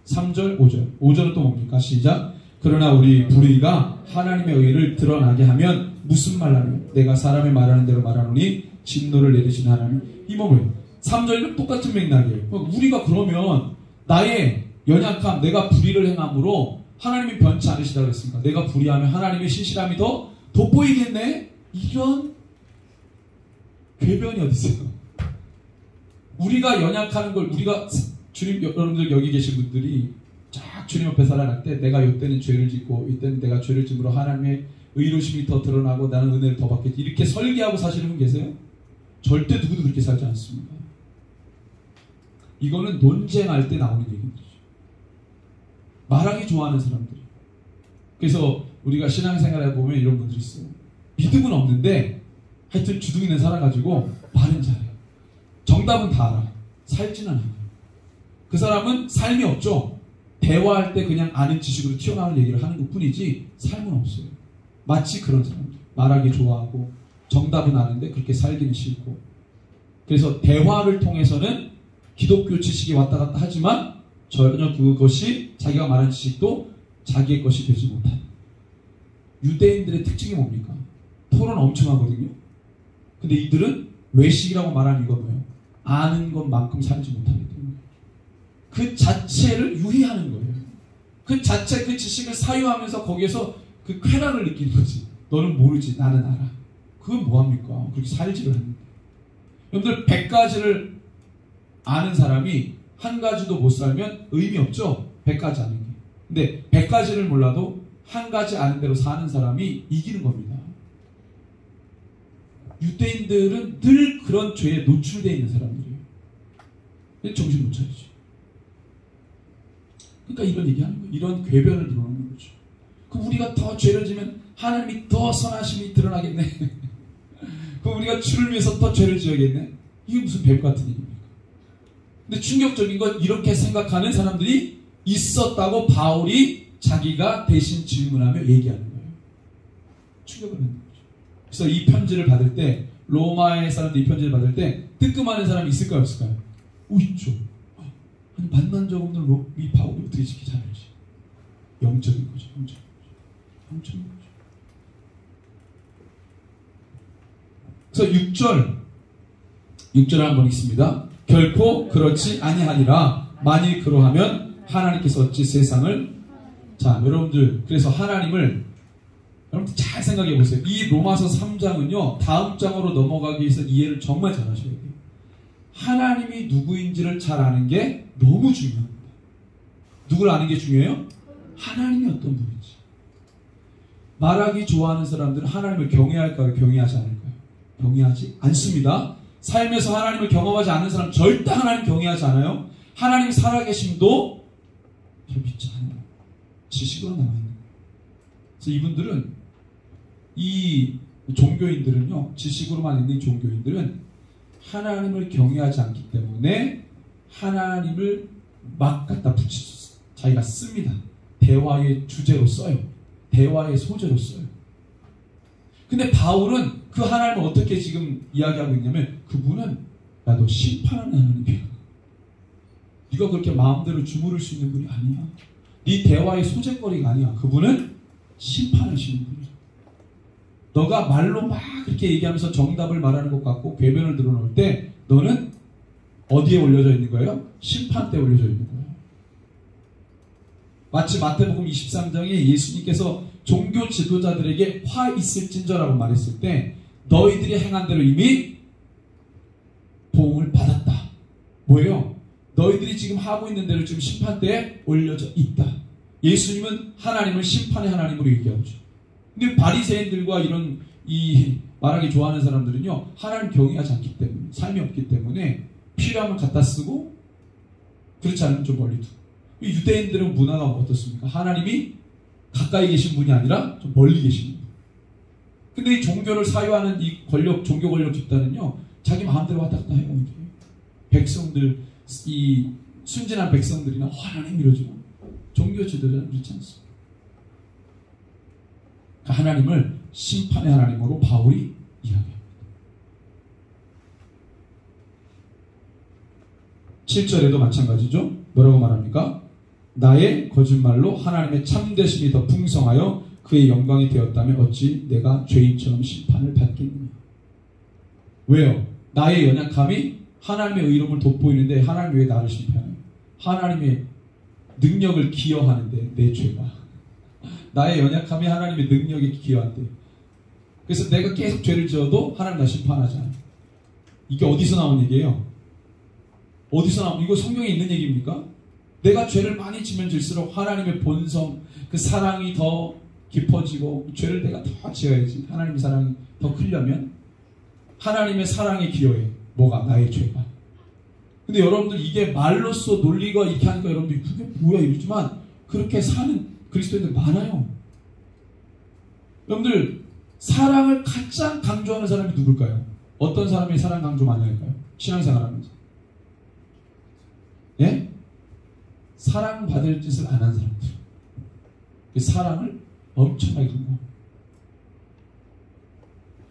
3절, 5절. 5절은 또 뭡니까? 시작. 그러나 우리 불의가 하나님의 의를 드러나게 하면 무슨 말하며 내가 사람의 말하는 대로 말하노니 진노를 내리시는 하나님 이 몸을. 3절은 똑같은 맥락이에요. 우리가 그러면 나의 연약함, 내가 불의를 행함으로 하나님이 변치 않으시다 그랬습니까? 내가 불의하면 하나님의 신실함이 더 돋보이겠네? 이런 궤변이 어디 있어요? 우리가 연약하는 걸 우리가 주님, 여러분들 여기 계신 분들이 쫙 주님 앞에 살아갈 때 내가 이때는 죄를 짓고 이때는 내가 죄를 짓므로 하나님의 의로심이 더 드러나고 나는 은혜를 더 받겠지 이렇게 설계하고 사시는 분 계세요? 절대 누구도 그렇게 살지 않습니다. 이거는 논쟁할 때 나오는 얘기입니다. 말하기 좋아하는 사람들. 그래서 우리가 신앙생활에 보면 이런 분들이 있어요. 믿음은 없는데 하여튼 주둥이는 살아가지고 말은 잘해요. 정답은 다 알아. 살지는 않아요. 그 사람은 삶이 없죠. 대화할 때 그냥 아는 지식으로 튀어나오는 얘기를 하는 것 뿐이지 삶은 없어요. 마치 그런 사람들. 말하기 좋아하고 정답은 아는데 그렇게 살기는 싫고. 그래서 대화를 통해서는 기독교 지식이 왔다 갔다 하지만 전혀 그것이 자기가 말한 지식도 자기의 것이 되지 못한. 유대인들의 특징이 뭡니까? 토론 엄청 하거든요. 근데 이들은 외식이라고 말하는 이유가 뭐예요? 아는 것만큼 살지 못하기 때문에. 그 자체를 유희하는 거예요. 그 자체 그 지식을 사유하면서 거기에서 그 쾌락을 느끼는 거지. 너는 모르지, 나는 알아. 그건 뭐합니까? 그렇게 살지를 않는데. 여러분들 100가지를 아는 사람이 한 가지도 못 살면 의미 없죠? 100가지 아는 게. 근데 100가지를 몰라도 한 가지 아는 대로 사는 사람이 이기는 겁니다. 유대인들은 늘 그런 죄에 노출되어 있는 사람들이에요. 근데 정신 못 차리지. 그러니까 이런 얘기하는 거예요. 이런 궤변을 드러내는 거죠. 그럼 우리가 더 죄를 지면 하나님이 더 선하심이 드러나겠네. 그럼 우리가 주를 위해서 더 죄를 지어야겠네. 이게 무슨 뱀 같은 얘기입니까? 근데 충격적인 건 이렇게 생각하는 사람들이 있었다고 바울이 자기가 대신 질문하며 얘기하는 거예요. 충격을 받는 거죠. 그래서 이 편지를 받을 때, 로마의 사람들 이 편지를 받을 때 뜨끔하는 사람이 있을까요, 없을까요? 있죠. 아니, 만난 적 없는 이 바울이 어떻게 지키 잘 알지? 영적인 거죠. 영적인 거죠. 그래서 6절 한번 읽습니다. 결코 그렇지 아니하니라. 만일 그러하면 하나님께서 어찌 세상을. 자, 여러분들, 그래서 하나님을 여러분들 잘 생각해 보세요. 이 로마서 3장은요 다음 장으로 넘어가기 위해서 이해를 정말 잘 하셔야 돼요. 하나님이 누구인지를 잘 아는 게 너무 중요합니다. 누굴 아는 게 중요해요? 하나님이 어떤 분인지. 말하기 좋아하는 사람들은 하나님을 경외할까요? 경외하지 않을까요? 경외하지 않습니다. 삶에서 하나님을 경험하지 않는 사람 절대 하나님 경외하지 않아요. 하나님 살아계심도 잘 믿지 않아요. 지식으로 남아있는 거예요. 그래서 이분들은, 이 종교인들은요, 지식으로만 있는 종교인들은 하나님을 경외하지 않기 때문에 하나님을 막 갖다 붙이죠. 자기가 씁니다. 대화의 주제로 써요. 대화의 소재로 써요. 근데 바울은 그 하나님을 어떻게 지금 이야기하고 있냐면, 그분은 야, 너 심판하는 하나님이야. 네가 그렇게 마음대로 주무를 수 있는 분이 아니야. 네 대화의 소재거리가 아니야. 그분은 심판하시는 분이야. 너가 말로 막 그렇게 얘기하면서 정답을 말하는 것 같고 궤변을 드러놓을 때 너는 어디에 올려져 있는 거예요? 심판대에 올려져 있는 거예요. 마치 마태복음 23장에 예수님께서 종교 지도자들에게 화 있을진저라고 말했을 때 너희들이 행한 대로 이미 보응을 받았다. 뭐예요? 너희들이 지금 하고 있는 대로 지금 심판대에 올려져 있다. 예수님은 하나님을 심판의 하나님으로 얘기하죠. 근데 바리새인들과 이런 이 말하기 좋아하는 사람들은요, 하나님 경외하지 않기 때문에, 삶이 없기 때문에 필요하면 갖다 쓰고 그렇지 않으면 좀 멀리 두고. 유대인들은 문화가 어떻습니까? 하나님이 가까이 계신 분이 아니라 좀 멀리 계신 분. 근데 이 종교를 사유하는 이 종교 권력 집단은요, 자기 마음대로 왔다 갔다 해요. 이제. 백성들, 이 순진한 백성들이나 하나님 이러지만 종교 지도자는 그렇지 않습니다. 하나님을 심판의 하나님으로 바울이 이야기합니다. 7절에도 마찬가지죠. 뭐라고 말합니까? 나의 거짓말로 하나님의 참되심이 더 풍성하여 그의 영광이 되었다면 어찌 내가 죄인처럼 심판을 받겠느냐. 왜요? 나의 연약함이 하나님의 의로움을 돋보이는데 하나님이 왜 나를 심판해요? 하나님의 능력을 기여하는데 내 죄가. 나의 연약함이 하나님의 능력에 기여한대. 그래서 내가 계속 죄를 지어도 하나님 나 심판하지 않아요. 이게 어디서 나온 얘기예요? 어디서 나온, 이거 성경에 있는 얘기입니까? 내가 죄를 많이 지면 질수록 하나님의 본성, 그 사랑이 더 깊어지고 죄를 내가 더 지어야지. 하나님의 사랑이 더 크려면 하나님의 사랑에 기여해. 뭐가? 나의 죄가. 근데 여러분들 이게 말로써 논리가 이렇게 하니까 여러분들이 그게 뭐야 이러지만 그렇게 사는 그리스도인들 많아요. 여러분들 사랑을 가장 강조하는 사람이 누굴까요? 어떤 사람이 사랑 강조 많이 할까요? 신앙생활하면서. 예? 사랑받을 짓을 안 한 사람들. 사랑을 엄청나게 강조합니다.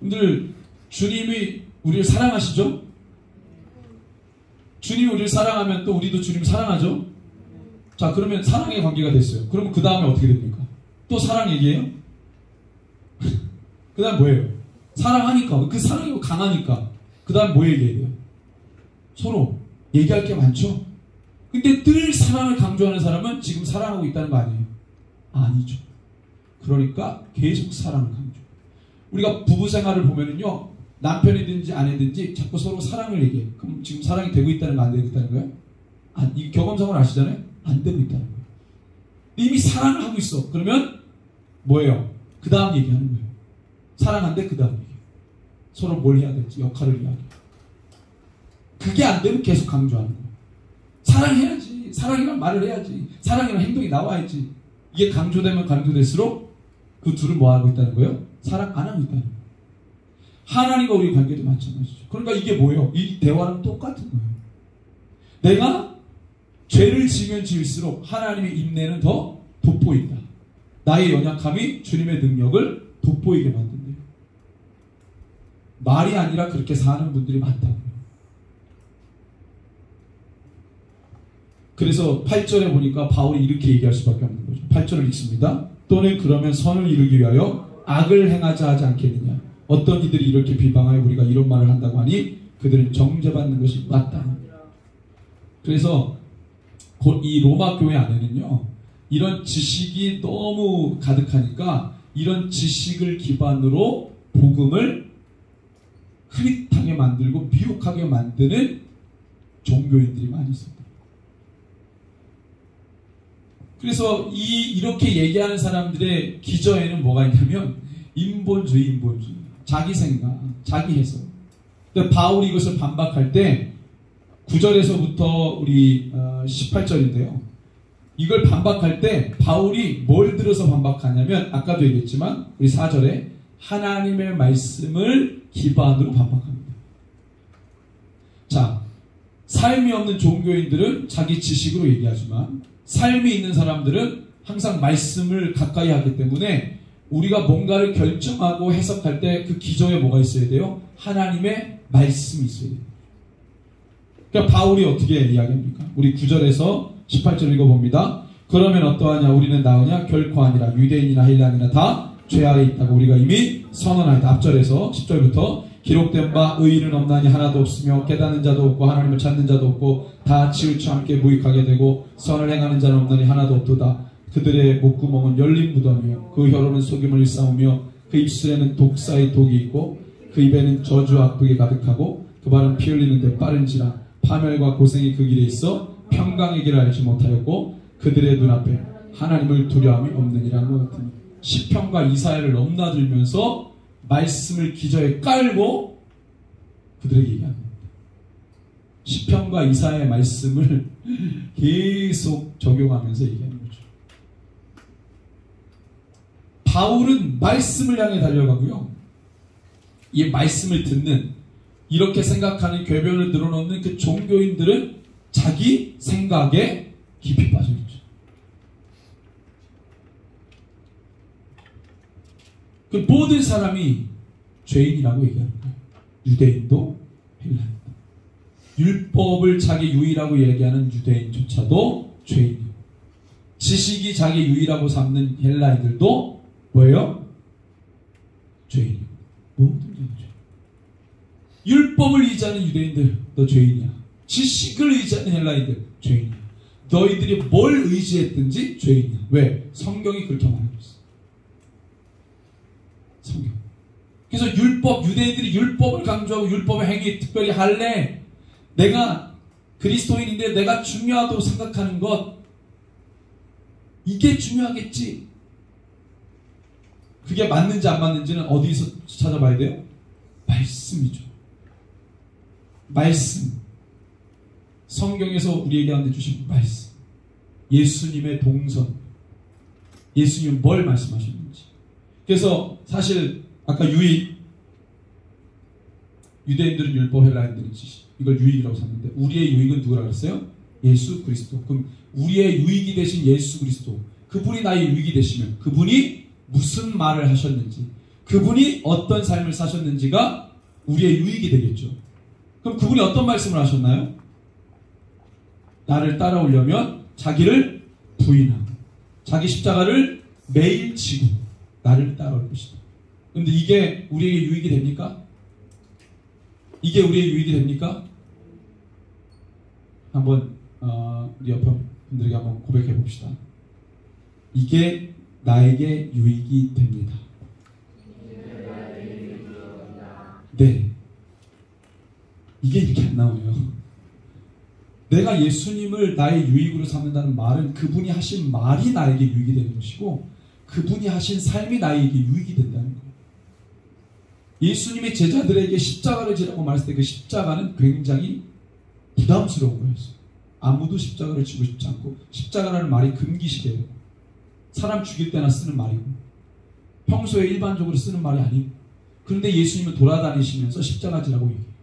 여러분들 주님이 우리를 사랑하시죠? 주님이 우리를 사랑하면 또 우리도 주님을 사랑하죠? 자, 그러면 사랑의 관계가 됐어요. 그러면 그 다음에 어떻게 됩니까? 또 사랑 얘기해요? 그 다음 뭐예요? 사랑하니까. 그 사랑이 강하니까. 그 다음 뭐 얘기해야 돼요? 서로 얘기할 게 많죠? 근데 늘 사랑을 강조하는 사람은 지금 사랑하고 있다는 거 아니에요? 아니죠. 그러니까 계속 사랑을 강조. 우리가 부부 생활을 보면은요, 남편이든지 아내든지 자꾸 서로 사랑을 얘기해. 그럼 지금 사랑이 되고 있다는 거 안 되고 있다는 거예요? 이 경험상을 아시잖아요? 안 되고 있다는 거예요. 이미 사랑을 하고 있어. 그러면 뭐예요? 그 다음 얘기하는 거예요. 사랑한데 그 다음 얘기. 서로 뭘 해야 될지 역할을 이야기해. 그게 안 되면 계속 강조하는 거예요. 사랑해야지. 사랑이란 말을 해야지. 사랑이란 행동이 나와야지. 이게 강조되면 강조될수록 그 둘은 뭐 하고 있다는 거예요? 사랑 안 하고 있다는 거예요. 하나님과 우리 관계도 마찬가지죠. 그러니까 이게 뭐예요? 이 대화는 똑같은 거예요. 내가 죄를 지면 지을수록 하나님의 인내는 더 돋보인다. 나의 연약함이 주님의 능력을 돋보이게 만든대요. 말이 아니라 그렇게 사는 분들이 많다고요. 그래서 8절에 보니까 바울이 이렇게 얘기할 수밖에 없는 거죠. 8절을 읽습니다. 또는 그러면 선을 이루기 위하여 악을 행하자 하지 않겠느냐. 어떤 이들이 이렇게 비방하여 우리가 이런 말을 한다고 하니 그들은 정죄받는 것이 맞다. 그래서 이 로마 교회 안에는요, 이런 지식이 너무 가득하니까 이런 지식을 기반으로 복음을 흐릿하게 만들고 미혹하게 만드는 종교인들이 많이 있습니다. 그래서 이렇게 얘기하는 사람들의 기저에는 뭐가 있냐면 인본주의. 자기 생각, 자기 해석. 근데 바울이 이것을 반박할 때 9절에서부터 우리 18절인데요. 이걸 반박할 때 바울이 뭘 들어서 반박하냐면 아까도 얘기했지만 우리 4절에 하나님의 말씀을 기반으로 반박합니다. 자, 삶이 없는 종교인들은 자기 지식으로 얘기하지만 삶이 있는 사람들은 항상 말씀을 가까이 하기 때문에 우리가 뭔가를 결정하고 해석할 때 그 기저에 뭐가 있어야 돼요? 하나님의 말씀이 있어야 돼요. 그러니까 바울이 어떻게 이야기합니까? 우리 9절에서 18절 읽어봅니다. 그러면 어떠하냐? 우리는 나으냐? 결코 아니라. 유대인이나 헬라인이나 다 죄 아래 있다고 우리가 이미 선언하였다. 앞절에서 10절부터 기록된 바 의인은 없나니 하나도 없으며 깨닫는 자도 없고 하나님을 찾는 자도 없고 다 치우쳐 함께 무익하게 되고 선을 행하는 자는 없나니 하나도 없도다. 그들의 목구멍은 열린 무덤이요 그 혀로는 속임을 일삼으며 그 입술에는 독사의 독이 있고 그 입에는 저주와 악독이 가득하고 그 발은 피 흘리는데 빠른지라 파멸과 고생이 그 길에 있어 평강의 길을 알지 못하였고 그들의 눈앞에 하나님을 두려움이 없느니라는 것 같으니 시편과 이사야를 넘나들면서 말씀을 기저에 깔고 그들에게 얘기합니다. 시편과 이사야의 말씀을 계속 적용하면서 얘기하는 거죠. 바울은 말씀을 향해 달려가고요. 이 말씀을 듣는, 이렇게 생각하는, 궤변을 늘어놓는 그 종교인들은 자기 생각에 깊이 빠져있죠. 그 모든 사람이 죄인이라고 얘기하는 거예요. 유대인도 헬라인도. 율법을 자기 유의라고 얘기하는 유대인조차도 죄인이고, 지식이 자기 유의라고 삼는 헬라인들도 뭐예요? 죄인이고. 모든 죄인이죠. 율법을 의지하는 유대인들, 너 죄인이야. 지식을 의지하는 헬라인들, 죄인이야. 너희들이 뭘 의지했든지 죄인이야. 왜? 성경이 그렇게 말하고 있어. 성경. 그래서 율법, 유대인들이 율법을 강조하고 율법의 행위 특별히 할래, 내가 그리스도인인데 내가 중요하다고 생각하는 것, 이게 중요하겠지. 그게 맞는지 안 맞는지는 어디서 찾아봐야 돼요? 말씀이죠. 말씀. 성경에서 우리에게 안내주신 말씀. 예수님의 동선. 예수님은 뭘 말씀하셨는지. 그래서 사실 아까 유익, 유대인들은 율법, 헬라인들은 지식, 이걸 유익이라고 샀는데, 우리의 유익은 누구라 그랬어요? 예수 그리스도. 그럼 우리의 유익이 되신 예수 그리스도, 그분이 나의 유익이 되시면 그분이 무슨 말을 하셨는지, 그분이 어떤 삶을 사셨는지가 우리의 유익이 되겠죠. 그럼 그분이 어떤 말씀을 하셨나요? 나를 따라오려면 자기를 부인하고 자기 십자가를 매일 지고 나를 따라올 것이다. 그런데 이게 우리에게 유익이 됩니까? 이게 우리의 유익이 됩니까? 한번 우리 옆에 분들에게 한번 고백해 봅시다. 이게 나에게 유익이 됩니다. 네. 이게 이렇게 안 나와요. 내가 예수님을 나의 유익으로 삼는다는 말은 그분이 하신 말이 나에게 유익이 되는 것이고, 그분이 하신 삶이 나에게 유익이 된다는 거예요. 예수님의 제자들에게 십자가를 지라고 말했을 때 그 십자가는 굉장히 부담스러운 거였어요. 아무도 십자가를 지고 싶지 않고, 십자가라는 말이 금기시돼요. 사람 죽일 때나 쓰는 말이고, 평소에 일반적으로 쓰는 말이 아니고, 그런데 예수님은 돌아다니시면서 십자가 지라고 얘기해요.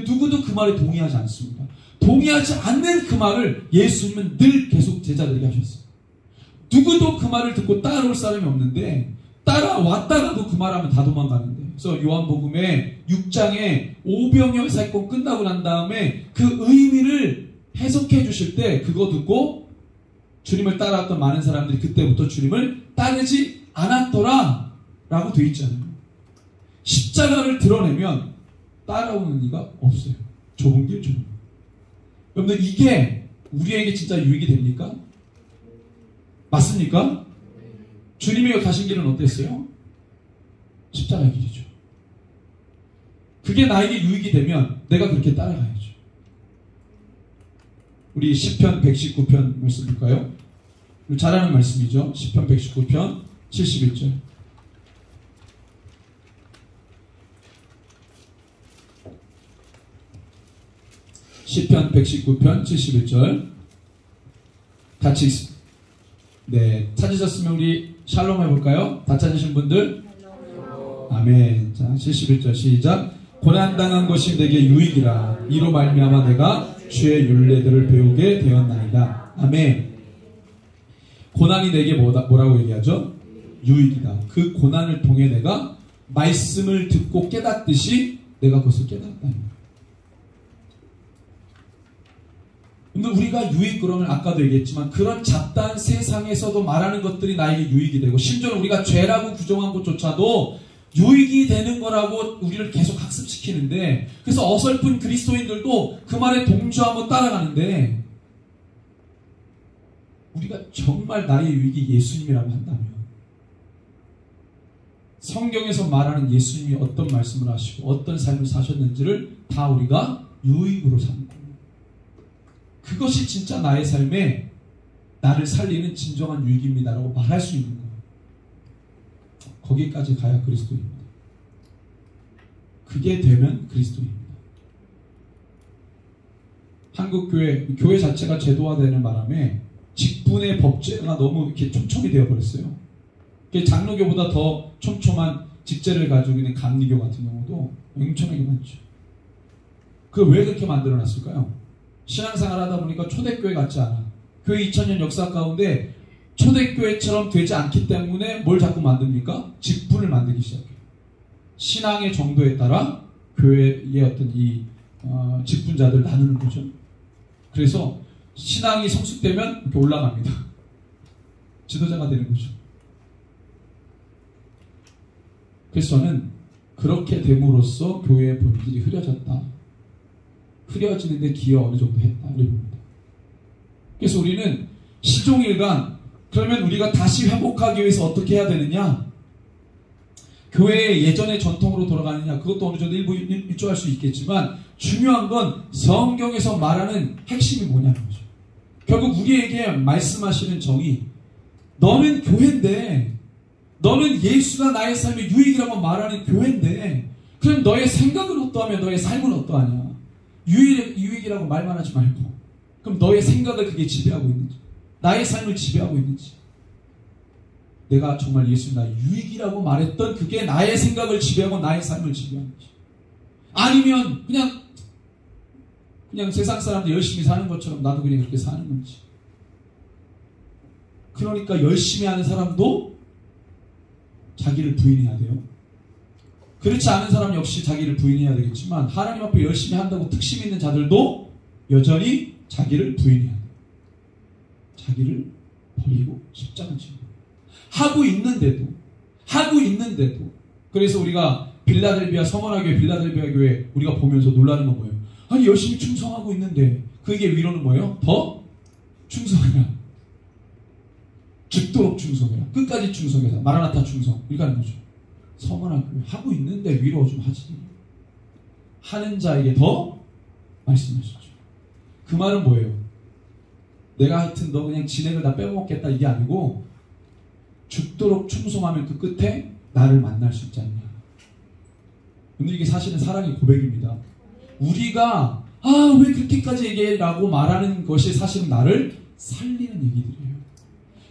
누구도 그 말에 동의하지 않습니다. 동의하지 않는 그 말을 예수님은 늘 계속 제자들에게 하셨어요. 누구도 그 말을 듣고 따라올 사람이 없는데, 따라왔다가도 그 말하면 다 도망가는데. 그래서 요한복음의 6장에 오병이어 사건 끝나고 난 다음에 그 의미를 해석해 주실 때 그거 듣고 주님을 따라왔던 많은 사람들이 그때부터 주님을 따르지 않았더라 라고 되어 있잖아요. 십자가를 드러내면 따라오는 이가 없어요. 좁은 길, 좁은 길. 여러분들, 이게 우리에게 진짜 유익이 됩니까? 맞습니까? 주님이 가신 길은 어땠어요? 십자가의 길이죠. 그게 나에게 유익이 되면 내가 그렇게 따라가야죠. 우리 시편 119편 말씀 볼까요? 잘하는 말씀이죠. 시편 119편 71절. 시편 119편 71절 같이 찾으셨으면 우리 샬롬 해볼까요? 다 찾으신 분들? 아멘. 자, 71절 시작. 고난당한 것이 내게 유익이라. 이로 말미암아 내가 주의 율례들을 배우게 되었나이다. 아멘. 고난이 내게 뭐라고 얘기하죠? 유익이다. 그 고난을 통해 내가 말씀을 듣고 깨닫듯이 내가 그것을 깨닫다는 거예요. 근데 우리가 유익, 그러면 아까도 얘기했지만 그런 잡다한 세상에서도 말하는 것들이 나에게 유익이 되고, 심지어 우리가 죄라고 규정한 것조차도 유익이 되는 거라고 우리를 계속 학습시키는데, 그래서 어설픈 그리스도인들도 그 말에 동조하고 따라가는데, 우리가 정말 나의 유익이 예수님이라고 한다면, 성경에서 말하는 예수님이 어떤 말씀을 하시고 어떤 삶을 사셨는지를 다 우리가 유익으로 삼고, 그것이 진짜 나의 삶에 나를 살리는 진정한 유익입니다라고 말할 수 있는 거예요. 거기까지 가야 그리스도입니다. 그게 되면 그리스도입니다. 한국 교회 자체가 제도화되는 바람에 직분의 법제가 너무 이렇게 촘촘히 되어버렸어요. 장로교보다 더 촘촘한 직제를 가지고 있는 감리교 같은 경우도 엄청나게 많죠. 왜 그렇게 만들어놨을까요? 신앙생활 하다 보니까 초대교회 같지 않아. 교회 2000년 역사 가운데 초대교회처럼 되지 않기 때문에 뭘 자꾸 만듭니까? 직분을 만들기 시작해요. 신앙의 정도에 따라 교회의 어떤 이 직분자들 나누는 거죠. 그래서 신앙이 성숙되면 이렇게 올라갑니다. 지도자가 되는 거죠. 그래서 저는 그렇게 됨으로써 교회의 본질이 흐려졌다. 흐려지는데 기여 어느 정도 했다. 이렇게 봅니다. 그래서 우리는 시종일관, 그러면 우리가 다시 회복하기 위해서 어떻게 해야 되느냐? 교회의 예전의 전통으로 돌아가느냐? 그것도 어느 정도 일조할 수 있겠지만 중요한 건 성경에서 말하는 핵심이 뭐냐는 거죠. 결국 우리에게 말씀하시는 정의, 너는 교회인데, 너는 예수가 나의 삶의 유익이라고 말하는 교회인데, 그럼 너의 생각은 어떠하며 너의 삶은 어떠하냐? 유익이라고 말만 하지 말고, 그럼 너의 생각을 그게 지배하고 있는지, 나의 삶을 지배하고 있는지, 내가 정말 예수 나의 유익이라고 말했던 그게 나의 생각을 지배하고 나의 삶을 지배하는지, 아니면 그냥 세상 사람들 열심히 사는 것처럼 나도 그냥 그렇게 사는 건지. 그러니까 열심히 하는 사람도 자기를 부인해야 돼요. 그렇지 않은 사람 역시 자기를 부인해야 되겠지만 하나님 앞에 열심히 한다고 특심 있는 자들도 여전히 자기를 부인해야 돼요. 자기를 버리고 십자가 지고 하고 있는데도 그래서 우리가 빌라델비아 서머나교회 빌라델비아 교회 우리가 보면서 놀라는 건 뭐예요? 아니 열심히 충성하고 있는데 그에게 위로는 뭐예요? 더 충성해라. 죽도록 충성해라. 끝까지 충성해라. 마라나타 충성. 이거 하는 거죠. 서머나교회 하고 있는데 위로 좀 하지. 하는 자에게 더 말씀하시죠. 그 말은 뭐예요? 내가 하여튼 너 그냥 진액을 다 빼먹겠다 이게 아니고 죽도록 충성하면 그 끝에 나를 만날 수 있지 않냐. 오늘 이게 사실은 사랑의 고백입니다. 우리가 왜 그렇게까지 얘기해? 라고 말하는 것이 사실은 나를 살리는 얘기들이에요.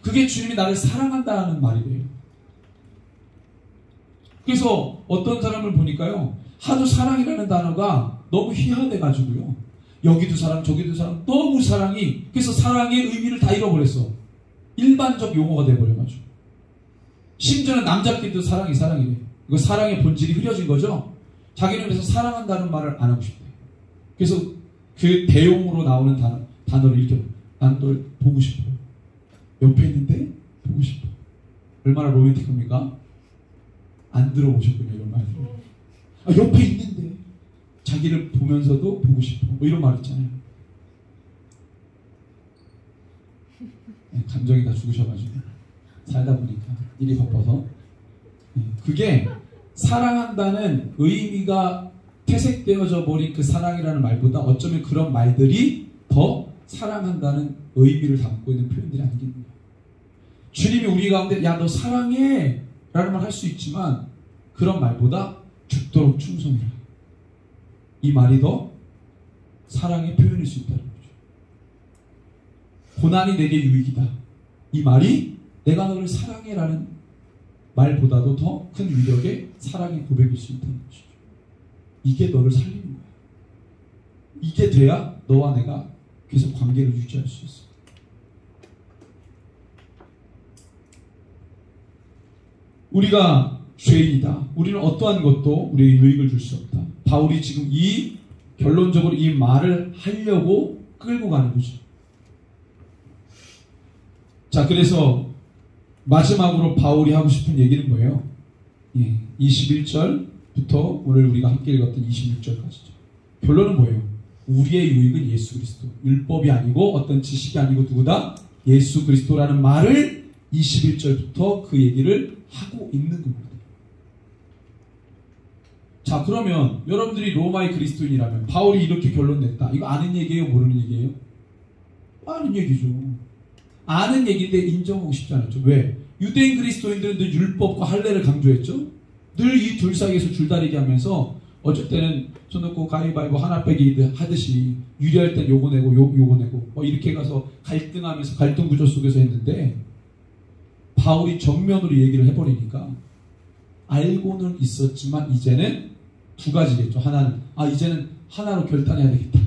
그게 주님이 나를 사랑한다는 말이래요. 그래서 어떤 사람을 보니까요, 하도 사랑이라는 단어가 너무 희화돼가지고요, 여기도 사랑 저기도 사랑 너무 사랑이, 그래서 사랑의 의미를 다 잃어버렸어. 일반적 용어가 돼버려가지고 심지어는 남자끼리도 사랑이래. 이거 사랑의 본질이 흐려진 거죠. 자기는 그래서 사랑한다는 말을 안 하고 싶대. 그래서 그 대용으로 나오는 단어를 이렇게, 난 널 보고 싶어. 옆에 있는데 보고 싶어. 얼마나 로맨틱합니까? 안 들어보셨군요, 이런 말들. 옆에 있는데 자기를 보면서도 보고 싶어. 뭐 이런 말 있잖아요. 감정이 다 죽으셔가지고 살다 보니까 일이 바빠서. 그게 사랑한다는 의미가 퇴색되어져 버린 그 사랑이라는 말보다 어쩌면 그런 말들이 더 사랑한다는 의미를 담고 있는 표현들이 아니겠느냐. 주님이 우리 가운데 야 너 사랑해 라는 말 할 수 있지만 그런 말보다 죽도록 충성해라, 이 말이 더 사랑의 표현일 수 있다는 거죠. 고난이 내게 유익이다, 이 말이 내가 너를 사랑해라는 말보다도 더 큰 위력의 사랑의 고백일 수 있다는 것이죠. 이게 너를 살리는 거야. 이게 돼야 너와 내가 계속 관계를 유지할 수 있어. 우리가 죄인이다. 우리는 어떠한 것도 우리에게 유익을 줄 수 없다. 바울이 지금 이 결론적으로 이 말을 하려고 끌고 가는 거죠. 자, 그래서 마지막으로 바울이 하고 싶은 얘기는 뭐예요? 21절부터 오늘 우리가 함께 읽었던 26절까지죠. 결론은 뭐예요? 우리의 유익은 예수 그리스도. 율법이 아니고 어떤 지식이 아니고 누구다? 예수 그리스도라는 말을 21절부터 그 얘기를 하고 있는 겁니다. 자, 그러면 여러분들이 로마의 그리스도인이라면 바울이 이렇게 결론 냈다. 이거 아는 얘기예요? 모르는 얘기예요? 아는 얘기죠. 아는 얘기인데 인정하고 싶지 않았죠. 왜? 유대인 그리스도인들은 늘 율법과 할례를 강조했죠. 늘 이 둘 사이에서 줄다리기 하면서 어쩔 때는 손 놓고 가위바위보 하나 빼기 하듯이 유리할 땐 요거 내고 요거 내고 이렇게 가서 갈등하면서 갈등 구조 속에서 했는데 바울이 정면으로 얘기를 해버리니까 알고는 있었지만 이제는 두 가지겠죠. 하나는 이제는 하나로 결단해야 되겠다.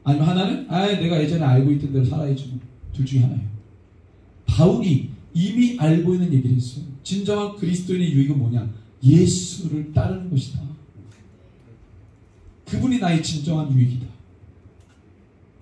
아니면 하나는 내가 예전에 알고 있던 대로 살아야지 뭐. 둘 중에 하나예요. 바울이 이미 알고 있는 얘기를 했어요. 진정한 그리스도인의 유익은 뭐냐? 예수를 따르는 것이다. 그분이 나의 진정한 유익이다.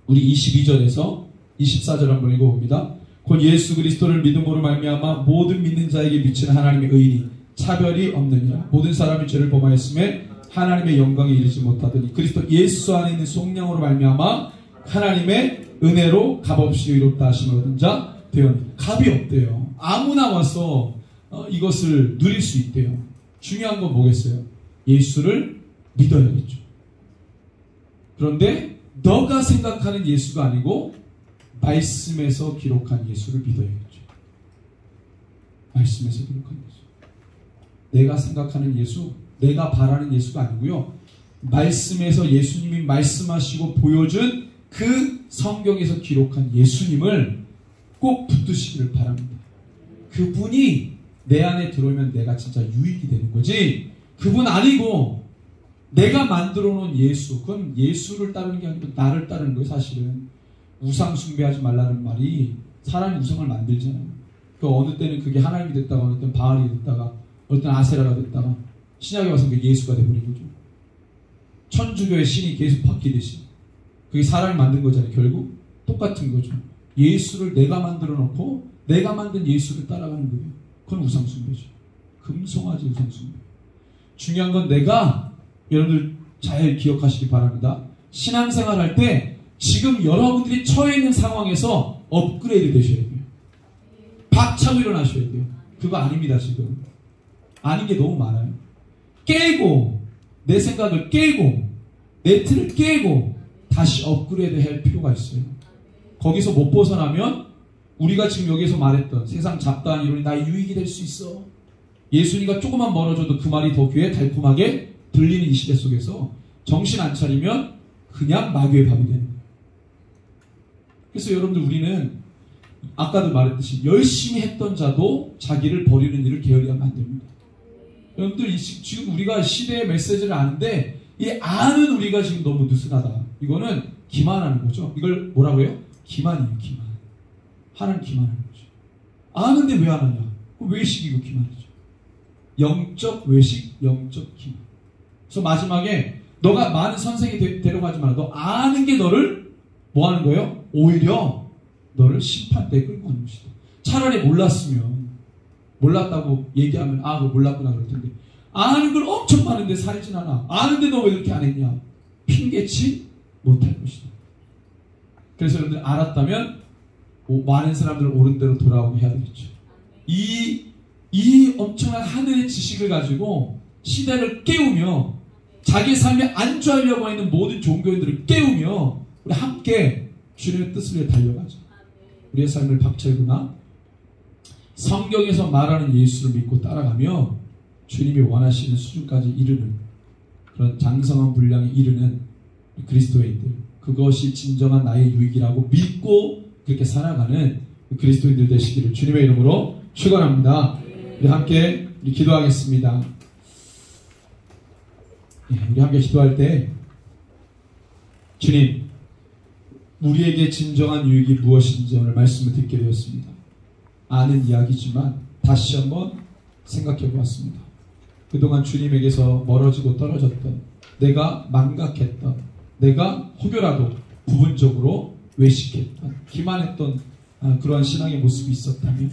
우리 22절에서 24절 한번 읽어봅니다. 곧 예수 그리스도를 믿음으로 말미암아 모든 믿는 자에게 미치는 하나님의 의인이 차별이 없느니라. 모든 사람이 죄를 범하였음에 하나님의 영광에 이르지 못하더니 그리스도 예수 안에 있는 성령으로 말미암아 하나님의 은혜로 값없이 의롭다 하심을 얻은 자 되었느니라. 값이 없대요. 아무나 와서 이것을 누릴 수 있대요. 중요한 건 뭐겠어요? 예수를 믿어야겠죠. 그런데 너가 생각하는 예수가 아니고 말씀에서 기록한 예수를 믿어야겠죠. 말씀에서 기록한 예수. 내가 생각하는 예수, 내가 바라는 예수가 아니고요. 말씀에서 예수님이 말씀하시고 보여준 그 성경에서 기록한 예수님을 꼭 붙드시기를 바랍니다. 그분이 내 안에 들어오면 내가 진짜 유익이 되는 거지, 그분 아니고 내가 만들어 놓은 예수, 그건 예수를 따르는 게 아니고 나를 따르는 거예요. 사실은 우상 숭배하지 말라는 말이 사람이 우상을 만들잖아요. 그 어느 때는 그게 하나님이 됐다가 어느 때는 바알이 됐다가 어느 때는 아세라가 됐다가 신약에 와서 그게 예수가 돼버린 거죠. 천주교의 신이 계속 바뀌듯이 그게 사람이 만든 거잖아요. 결국 똑같은 거죠. 예수를 내가 만들어 놓고 내가 만든 예수를 따라가는 거예요. 그건 우상 숭배죠. 금송아지 우상 숭배. 중요한 건 내가, 여러분들 잘 기억하시기 바랍니다. 신앙생활 할 때 지금 여러분들이 처해 있는 상황에서 업그레이드 되셔야 돼요. 박차고 일어나셔야 돼요. 그거 아닙니다. 지금 아닌 게 너무 많아요. 깨고 내 생각을 깨고 내 틀을 깨고 다시 업그레이드 할 필요가 있어요. 거기서 못 벗어나면 우리가 지금 여기서 말했던 세상 잡다한 이론이 나의 유익이 될 수 있어, 예수님과 조금만 멀어져도 그 말이 더 귀에 달콤하게 들리는 이 시대 속에서 정신 안 차리면 그냥 마귀의 밥이 되는 거예요. 그래서 여러분들, 우리는 아까도 말했듯이 열심히 했던 자도 자기를 버리는 일을 게을리하면 안 됩니다. 여러분들 지금 우리가 시대의 메시지를 아는데 이 아는 우리가 지금 너무 느슨하다. 이거는 기만하는 거죠. 이걸 뭐라고 해요? 기만이에요. 기만. 하나님 기만하는 거죠. 아는데 왜 안 하냐? 외식이고 기만이죠. 영적 외식, 영적 기만. 그래서 마지막에 너가 많은 선생이 데려가지 마라. 너 아는 게 너를 뭐 하는 거예요? 오히려 너를 심판대에 끌고 가는 것이다. 차라리 몰랐다고 얘기하면 그거 몰랐구나 그럴 텐데, 아는 걸 엄청 많은데 살진 않아. 아는데 너 왜 이렇게 안 했냐? 핑계치 못할 것이다. 그래서 여러분들 알았다면 많은 사람들을 옳은 대로 돌아오게 해야 되겠죠. 이 엄청난 하늘의 지식을 가지고 시대를 깨우며 자기 삶에 안주하려고 하는 모든 종교인들을 깨우며 우리 함께 주님의 뜻을 위해 달려가자. 우리의 삶을 박철구나 성경에서 말하는 예수를 믿고 따라가며 주님이 원하시는 수준까지 이르는 그런 장성한 분량에 이르는 그리스도인들, 그것이 진정한 나의 유익이라고 믿고 그렇게 살아가는 그리스도인들 되시기를 주님의 이름으로 축원합니다. 우리 함께 기도하겠습니다. 우리 함께 기도할 때, 주님, 우리에게 진정한 유익이 무엇인지 오늘 말씀을 듣게 되었습니다. 아는 이야기지만 다시 한번 생각해 보았습니다. 그동안 주님에게서 멀어지고 떨어졌던, 내가 망각했던, 내가 혹여라도 부분적으로 외식했던, 기만했던 그러한 신앙의 모습이 있었다면,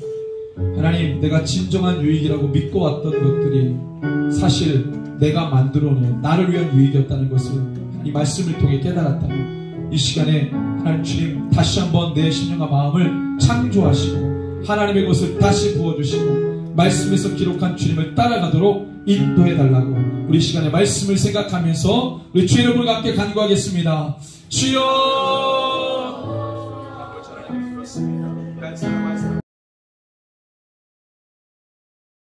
하나님, 내가 진정한 유익이라고 믿고 왔던 것들이 사실 내가 만들어 놓은 나를 위한 유익이었다는 것을 이 말씀을 통해 깨달았다면, 이 시간에 하나님 주님 다시 한번 내 심령과 마음을 창조하시고 하나님의 것을 다시 부어주시고 말씀에서 기록한 주님을 따라가도록 인도해달라고 우리 시간에 말씀을 생각하면서 우리 주 이름으로 함께 간구하겠습니다. 주여